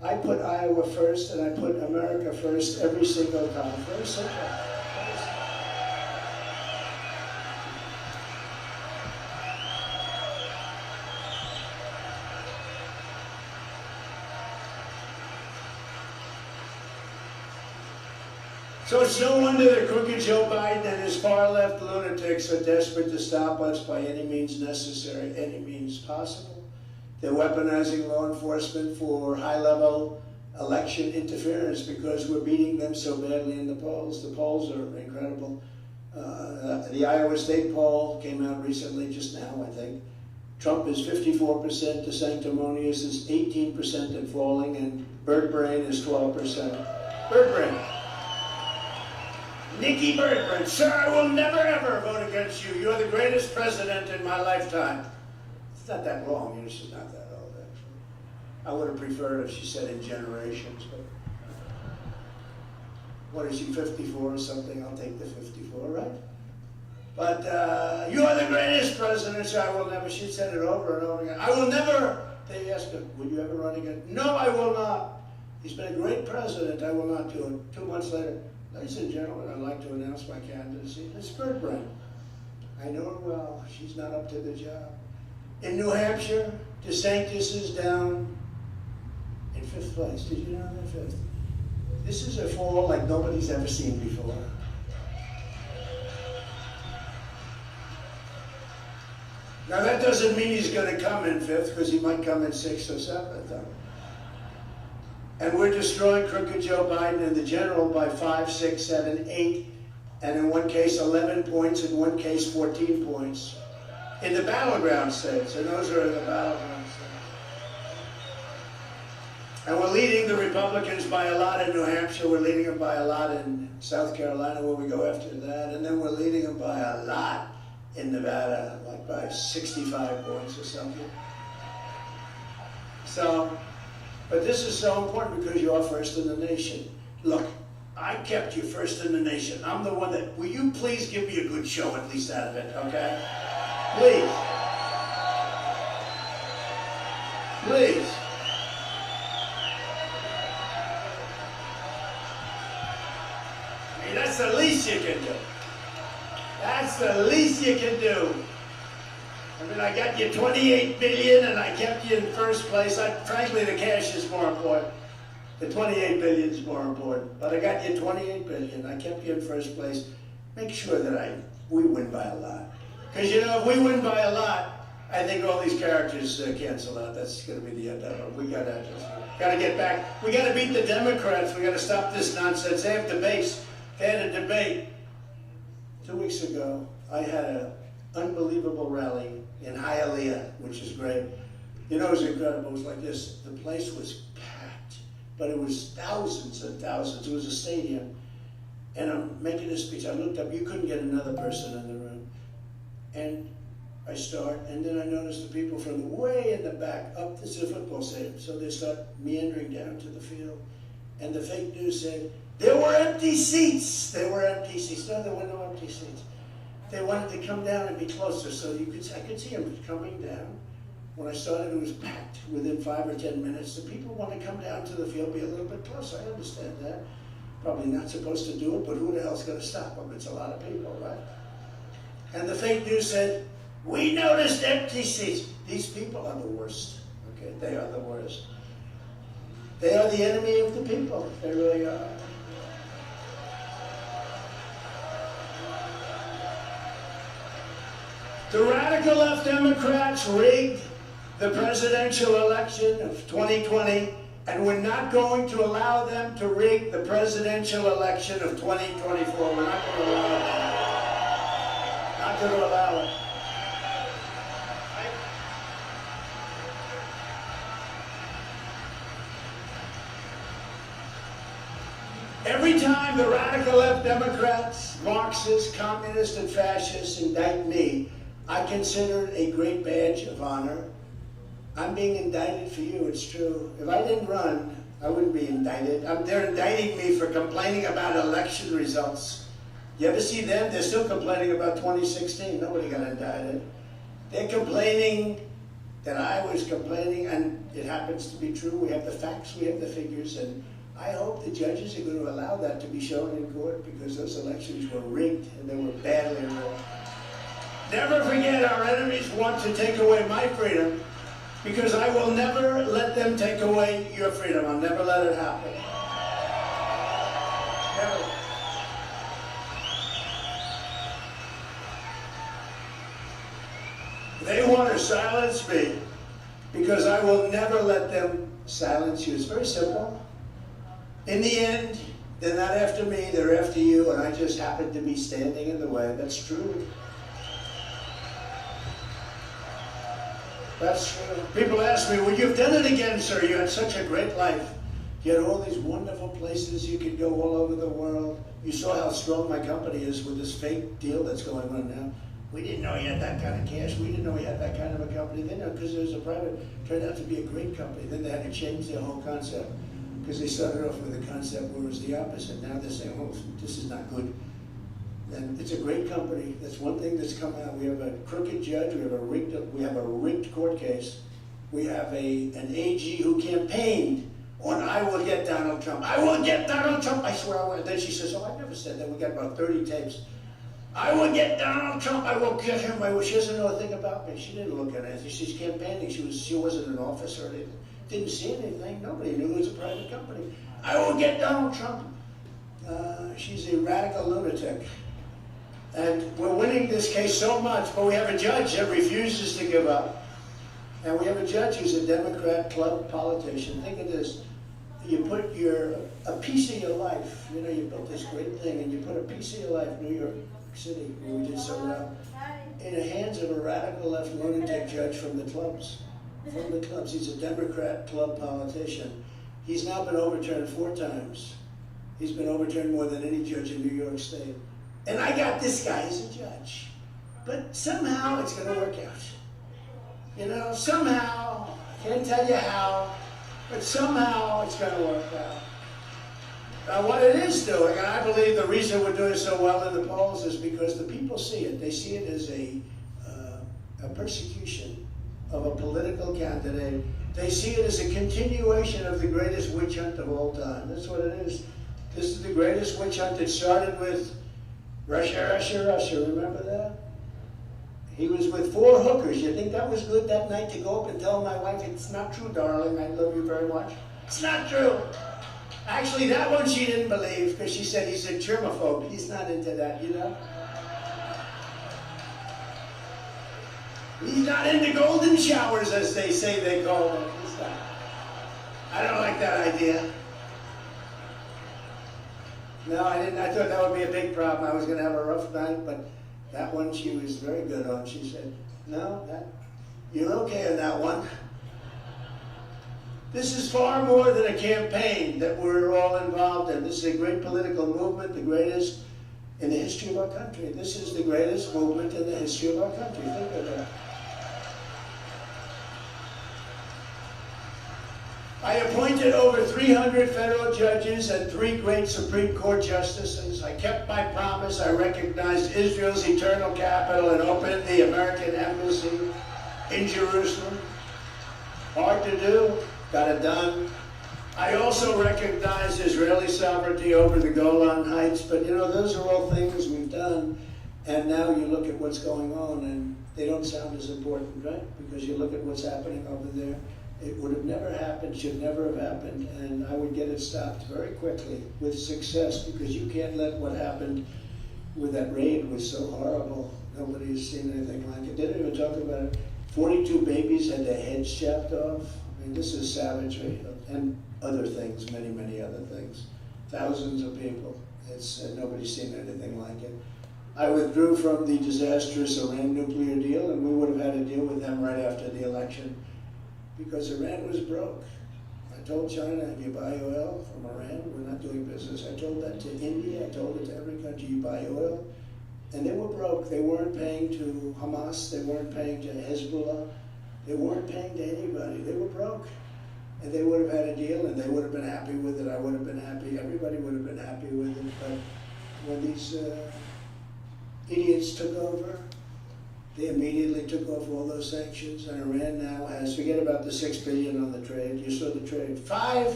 I put Iowa first, and I put America first every single time. Very simple. So it's no wonder that crooked Joe Biden and his far-left lunatics are desperate to stop us by any means necessary, any means possible. They're weaponizing law enforcement for high-level election interference because we're beating them so badly in the polls. The polls are incredible. The Iowa State poll came out recently, just now, I think. Trump is 54%, DeSanctimonious is 18% and falling, and Birdbrain is 12%. Birdbrain. Nikki Birdbrain, sir, I will never ever vote against you. You're the greatest president in my lifetime. It's not that long, she's not that old, actually. I would have preferred if she said in generations, but what is she, 54 or something? I'll take the 54, right? But you're the greatest president, sir, I will never, she said it over and over again. I will never, they asked her, would you ever run again? No, I will not. He's been a great president, I will not do it. 2 months later, ladies and gentlemen, I'd like to announce my candidacy. It's Birdbrain. I know her well. She's not up to the job. In New Hampshire, DeSantis is down in 5th place. Did you know that? 5th. This is a fall like nobody's ever seen before. Now that doesn't mean he's going to come in 5th, because he might come in 6th or 7th. And we're destroying crooked Joe Biden in the general by 5, 6, 7, 8, and in one case 11 points, in one case 14 points. In the battleground states, and those are in the battleground states. And we're leading the Republicans by a lot in New Hampshire, we're leading them by a lot in South Carolina where we go after that, and then we're leading them by a lot in Nevada, like by 65 points or something. So, but this is so important because you are first in the nation. Look, I kept you first in the nation. I'm the one that, will you please give me a good show at least out of it, okay? Please. Please. I mean, that's the least you can do. That's the least you can do. I mean, I got you 28 billion and I kept you in first place. Frankly, the cash is more important. The 28 billion is more important. But I got you 28 billion. I kept you in first place. Make sure that we win by a lot. Because, you know, if we win by a lot, I think all these characters cancel out. That's going to be the end of it. We got to get back. We got to beat the Democrats. We got to stop this nonsense. They have debates. They had a debate 2 weeks ago. I had an unbelievable rally in Hialeah, which is great. You know, it was incredible. It was like this. The place was packed, but it was thousands and thousands. It was a stadium. And I'm making a speech. I looked up. You couldn't get another person in the room. And I start, and then I notice the people from the way in the back up. This is a football stadium. So they start meandering down to the field. And the fake news said, there were empty seats. There were empty seats. No, there were no empty seats. They wanted to come down and be closer, so I could see them coming down. When I started, it was packed within 5 or 10 minutes. The people want to come down to the field, be a little bit closer. I understand that. Probably not supposed to do it, but who the hell's going to stop them? It's a lot of people, right? And the fake news said, we noticed empty seats. These people are the worst. Okay, they are the worst. They are the enemy of the people. They really are. The radical left Democrats rigged the presidential election of 2020, and we're not going to allow them to rig the presidential election of 2024. We're not going to allow it. Not going to allow it. Every time the radical left Democrats, Marxists, communists, and fascists indict me, I consider it a great badge of honor. I'm being indicted for you, it's true. If I didn't run, I wouldn't be indicted. They're indicting me for complaining about election results. You ever see them? They're still complaining about 2016. Nobody got indicted. They're complaining that I was complaining, and it happens to be true. We have the facts, we have the figures, and I hope the judges are going to allow that to be shown in court, because those elections were rigged and they were badly rigged. Never forget, our enemies want to take away my freedom, because I will never let them take away your freedom. I'll never let it happen. Never. They want to silence me, because I will never let them silence you. It's very simple. In the end, they're not after me, they're after you, and I just happen to be standing in the way. That's true. That's true. People ask me, well, you've done it again, sir. You had such a great life. You had all these wonderful places. You could go all over the world. You saw how strong my company is with this fake deal that's going on now. We didn't know he had that kind of cash. We didn't know he had that kind of a company. They know, because it was a private, turned out to be a great company. Then they had to change their whole concept, because they started off with a concept where it was the opposite. Now they're saying, oh, this is not good. And it's a great company. That's one thing that's come out. We have a crooked judge. We have a rigged court case. We have an AG who campaigned on, I will get Donald Trump. I will get Donald Trump. I swear I will. And then she says, oh, I never said that. We got about 30 tapes. I will get Donald Trump. I will get him. She doesn't know a thing about me. She didn't look at anything. She's campaigning. She wasn't in office or anything. Didn't see anything. Nobody knew it was a private company. I will get Donald Trump. She's a radical lunatic. And we're winning this case so much, but we have a judge that refuses to give up. And we have a judge who's a Democrat club politician. Think of this. You put a piece of your life, you built this great thing, and you put a piece of your life, New York City, where we did so well, in the hands of a radical left lunatic judge from the clubs. From the clubs. He's a Democrat club politician. He's now been overturned 4 times. He's been overturned more than any judge in New York State. And I got this guy as a judge. But somehow it's going to work out. Somehow, I can't tell you how, but somehow it's going to work out. Now what it is doing, and I believe the reason we're doing so well in the polls is because the people see it. They see it as a persecution of a political candidate. They see it as a continuation of the greatest witch hunt of all time. That's what it is. This is the greatest witch hunt. It started with Russia. Remember that? He was with 4 hookers. You think that was good that night to go up and tell my wife, it's not true, darling, I love you very much? It's not true. Actually, that one she didn't believe because she said he's a germaphobe. He's not into that, He's not into golden showers, as they say they call them. He's not. I don't like that idea. No, I didn't. I thought that would be a big problem. I was going to have a rough night, but that one she was very good on. She said, no, you're okay on that one. This is far more than a campaign that we're all involved in. This is a great political movement, the greatest in the history of our country. This is the greatest movement in the history of our country. Think of that. I appointed over 300 federal judges and 3 great Supreme Court justices. I kept my promise. I recognized Israel's eternal capital and opened the American embassy in Jerusalem. Hard to do, got it done. I also recognized Israeli sovereignty over the Golan Heights, but those are all things we've done. And now you look at what's going on and they don't sound as important, right? Because you look at what's happening over there. It would have never happened, should never have happened, and I would get it stopped very quickly with success because you can't let what happened with that raid was so horrible. Nobody's seen anything like it. They didn't even talk about it. 42 babies had their heads chopped off. I mean, this is savagery and other things, many, many other things. Thousands of people. Nobody's seen anything like it. I withdrew from the disastrous Iran nuclear deal, and we would have had to deal with them right after the election. Because Iran was broke. I told China, if you buy oil from Iran, we're not doing business. I told that to India, I told it to every country, you buy oil. And they were broke. They weren't paying to Hamas, they weren't paying to Hezbollah, they weren't paying to anybody. They were broke. And they would have had a deal and they would have been happy with it. I would have been happy, everybody would have been happy with it. But when these idiots took over, they immediately took off all those sanctions, and Iran now has, forget about the $6 billion on the trade, you saw the trade, five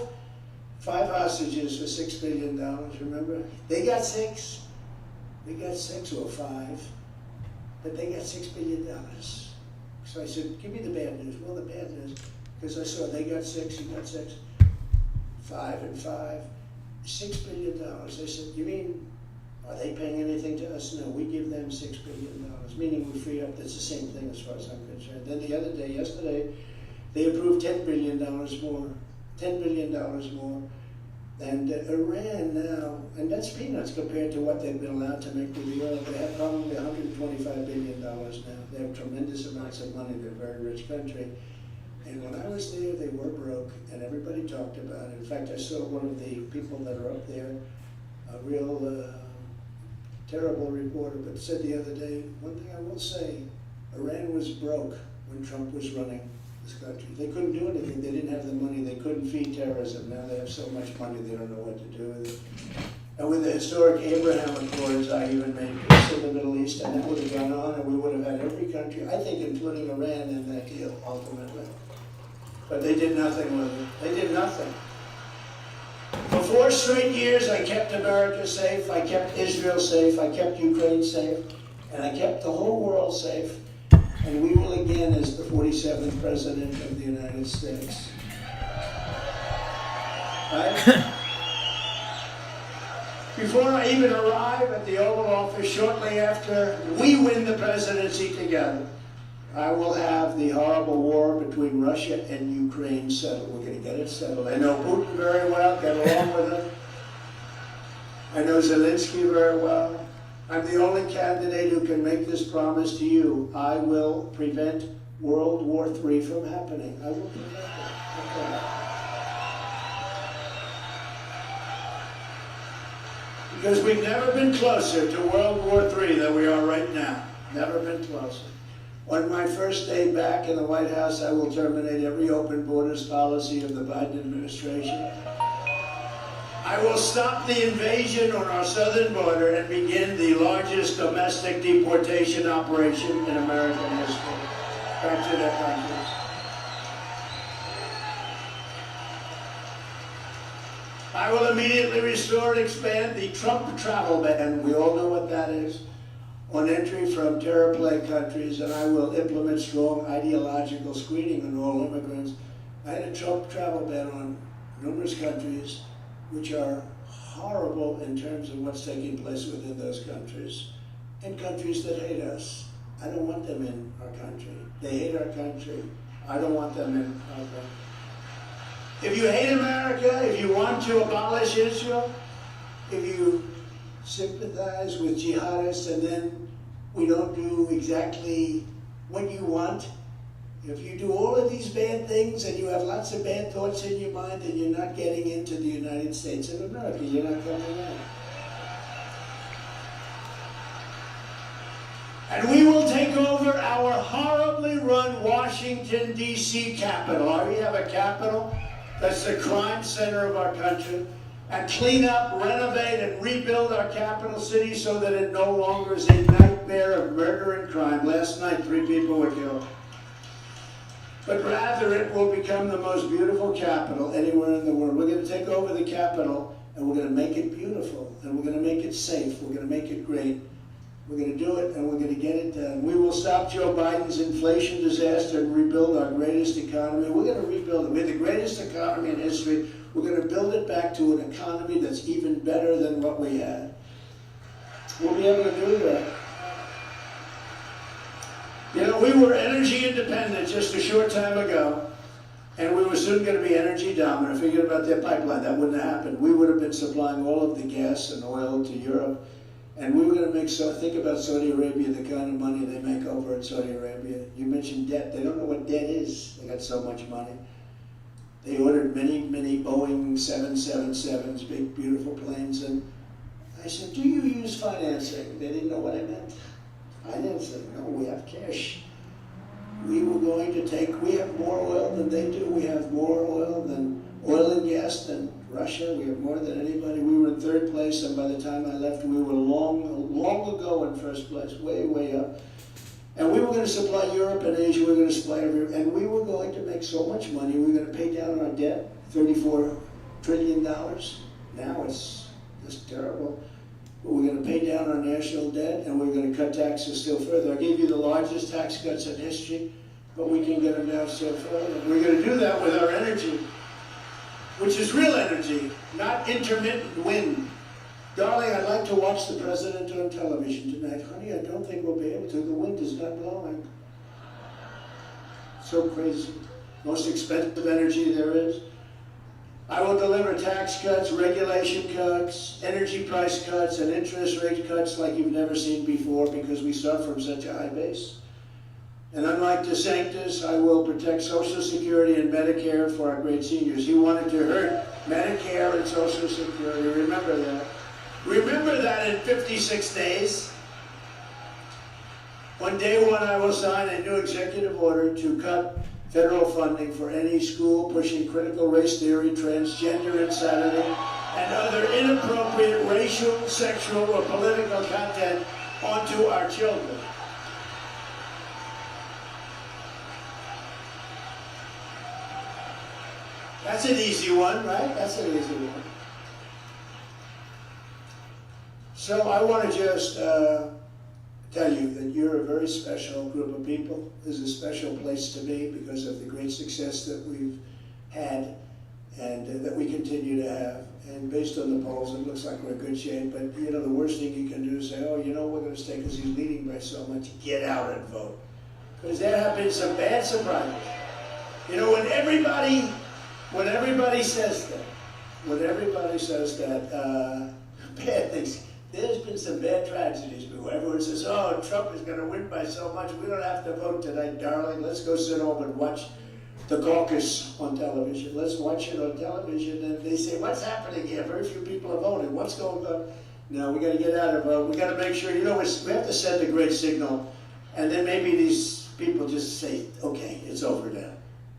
hostages for $6 billion, remember? They got 6 or 5, but they got $6 billion. So I said, give me the bad news. Well, the bad news, because I saw they got 6, you got 6, 5 and 5, $6 billion. I said, you mean, are they paying anything to us? No, we give them $6 billion, meaning we free up. That's the same thing as far as I'm concerned. Then the other day, yesterday, they approved $10 billion more, $10 billion more. And Iran now, and that's peanuts compared to what they've been allowed to make with the oil. They have probably $125 billion now. They have tremendous amounts of money. They're a very rich country. And when I was there, they were broke, and everybody talked about it. In fact, I saw one of the people that are up there, a real terrible reporter, but said the other day, one thing I will say, Iran was broke when Trump was running this country. They couldn't do anything. They didn't have the money. They couldn't feed terrorism. Now they have so much money, they don't know what to do with it. And with the historic Abraham Accords, I even made peace in the Middle East, and that would have gone on, and we would have had every country, I think including Iran, in that deal, ultimately. But they did nothing with it. They did nothing. For 4 straight years, I kept America safe, I kept Israel safe, I kept Ukraine safe, and I kept the whole world safe. And we will again as the 47th President of the United States. Right? Before I even arrive at the Oval Office, shortly after we win the presidency together, I will have the horrible war between Russia and Ukraine settled. We're going to get it settled. I know Putin very well, get along with him. I know Zelensky very well. I'm the only candidate who can make this promise to you. I will prevent World War III from happening. I will prevent it. Okay. Because we've never been closer to World War III than we are right now. Never been closer. On my first day back in the White House, I will terminate every open borders policy of the Biden administration. I will stop the invasion on our southern border and begin the largest domestic deportation operation in American history. Back to their countries. I will immediately restore and expand the Trump travel ban. We all know what that is. On entry from terror-plagued countries, and I will implement strong ideological screening on all immigrants. I had a Trump travel ban on numerous countries, which are horrible in terms of what's taking place within those countries, and countries that hate us. I don't want them in our country. They hate our country. I don't want them in our country. If you hate America, if you want to abolish Israel, if you sympathize with jihadists and then we don't do exactly what you want, if you do all of these bad things and you have lots of bad thoughts in your mind, then you're not getting into the United States of America. You're not coming in. And we will take over our horribly run Washington, D.C. Capitol. We have a capital that's the crime center of our country. And clean up, renovate, and rebuild our capital city so that it no longer is a nightmare of murder and crime. Last night, 3 people were killed. But rather, it will become the most beautiful capital anywhere in the world. We're going to take over the capital, and we're going to make it beautiful, and we're going to make it safe. We're going to make it great. We're going to do it, and we're going to get it done. We will stop Joe Biden's inflation disaster and rebuild our greatest economy. We're going to rebuild it. We have the greatest economy in history. We're going to build it back to an economy that's even better than what we had. We'll be able to do that. You know, we were energy independent just a short time ago, and we were soon going to be energy dominant. Forget about their pipeline. That wouldn't have happened. We would have been supplying all of the gas and oil to Europe, and we were going to make, think about Saudi Arabia, the kind of money they make over in Saudi Arabia. You mentioned debt. They don't know what debt is. They got so much money. They ordered many, many Boeing 777s, big, beautiful planes, and I said, do you use financing? They didn't know what I meant. Financing? No, we have cash. We were going to take, we have more oil than they do. We have more oil and gas than Russia. We have more than anybody. We were in 3rd place, and by the time I left, we were long ago in 1st place, way, way up. And we were going to supply Europe and Asia. We were going to supply everywhere. And we were going to make so much money. We were going to pay down our debt, $34 trillion. Now it's just terrible. But we're going to pay down our national debt, and we're going to cut taxes still further. I gave you the largest tax cuts in history, but we can get them down still further. We're going to do that with our energy, which is real energy, not intermittent wind. Darling, I'd like to watch the president on television tonight. Honey, I don't think we'll be able to. The wind is not blowing. So crazy. Most expensive energy there is. I will deliver tax cuts, regulation cuts, energy price cuts, and interest rate cuts like you've never seen before because we start from such a high base. And unlike DeSantis, I will protect Social Security and Medicare for our great seniors. He wanted to hurt Medicare and Social Security. Remember that. Remember that in 56 days. On day 1, I will sign a new executive order to cut federal funding for any school pushing critical race theory, transgender insanity, and other inappropriate racial, sexual, or political content onto our children. That's an easy one, right? That's an easy one. So I want to just tell you that you're a very special group of people. This is a special place to be because of the great success that we've had and that we continue to have. And based on the polls, it looks like we're in good shape. But you know, the worst thing you can do is say, oh, you know, we're going to stay because he's leading by so much. Get out and vote. Because there have been some bad surprises. You know, when everybody says that, bad things, there's been some bad tragedies before. Everyone says, oh, Trump is going to win by so much. We don't have to vote tonight, darling. Let's go sit home and watch the caucus on television. Let's watch it on television. And they say, what's happening here? Very few people are voting. What's going on? No, we got to get out and vote. We got to make sure, you know, we have to send a great signal. And then maybe these people just say, okay, it's over now.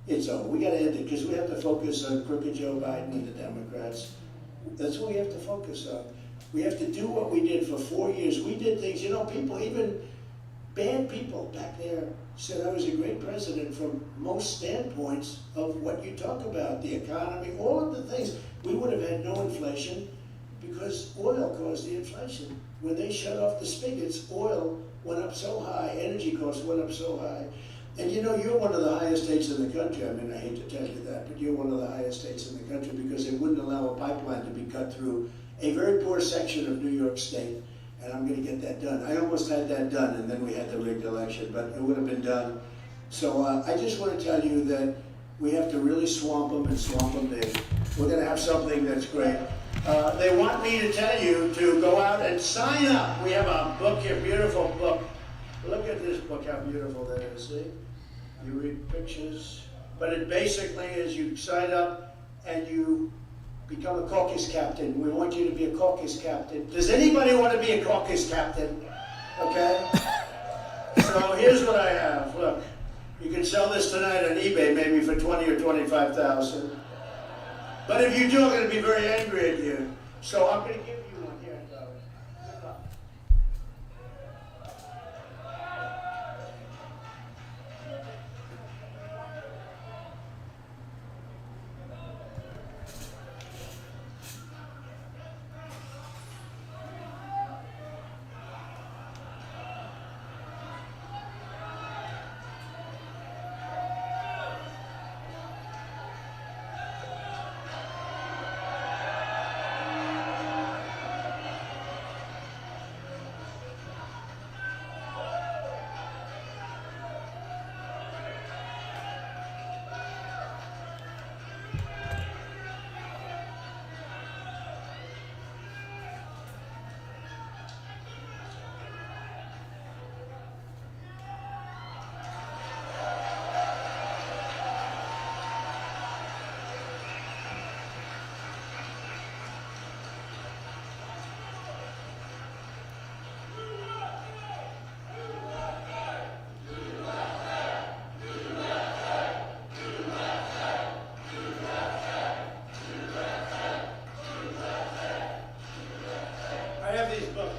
It's over. We got to end it because we have to focus on crooked Joe Biden and the Democrats. That's what we have to focus on. We have to do what we did for 4 years. We did things, you know, people, even bad people back there said I was a great president from most standpoints of what you talk about, the economy, all of the things. We would have had no inflation because oil caused the inflation. When they shut off the spigots, oil went up so high, energy costs went up so high. And you know, you're one of the highest states in the country. I mean, I hate to tell you that, but you're one of the highest states in the country because they wouldn't allow a pipeline to be cut through a very poor section of New York State. And I'm going to get that done. I almost had that done, and then we had the rigged election, but it would have been done. So I just want to tell you that we have to really swamp them and swamp them big. We're going to have something that's great. They want me to tell you to go out and sign up. We have a book here, beautiful book. Look at this book, how beautiful that is, see? You read pictures, but it basically is you sign up and you become a caucus captain. We want you to be a caucus captain. Does anybody want to be a caucus captain? Okay? So here's what I have. Look, you can sell this tonight on eBay maybe for $20,000 or $25,000. But if you do, I'm going to be very angry at you. So I'm going to give you one here. Good luck. I have these books.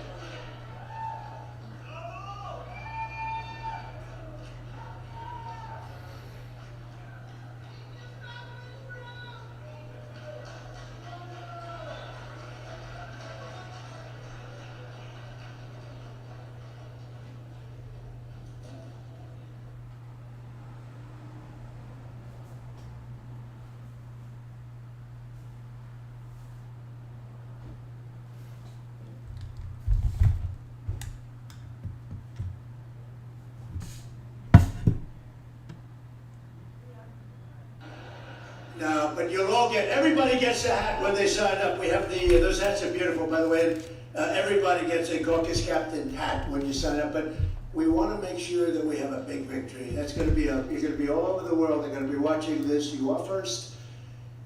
No, but you'll all get, everybody gets a hat when they sign up. We have those hats are beautiful, by the way. Everybody gets a caucus captain hat when you sign up, but we want to make sure that we have a big victory. That's going to be you're going to be all over the world. They're going to be watching this. You are first,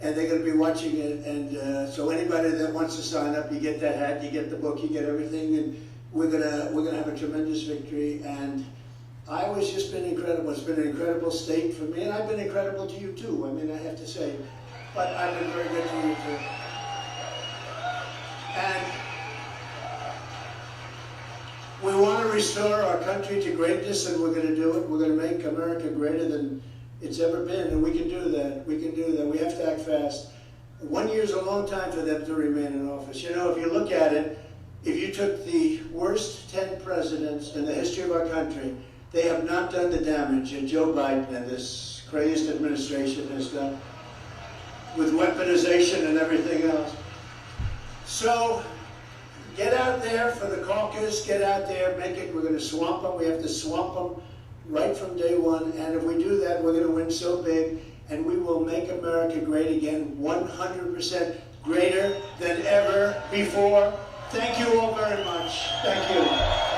and they're going to be watching it. And so anybody that wants to sign up, you get that hat, you get the book, you get everything, and we're gonna have a tremendous victory. And Iowa's just been incredible. It's been an incredible state for me, and I've been incredible to you too. I mean, I have to say, but I've been very good to you too. And we want to restore our country to greatness, and we're going to do it. We're going to make America greater than it's ever been, and we can do that. We can do that. We have to act fast. 1 year is a long time for them to remain in office. You know, if you look at it, if you took the worst 10 presidents in the history of our country, they have not done the damage that Joe Biden and this crazed administration has done with weaponization and everything else. So get out there for the caucus, get out there, make it, we're going to swamp them, we have to swamp them right from day one, and if we do that, we're going to win so big, and we will make America great again, 100% greater than ever before. Thank you all very much. Thank you.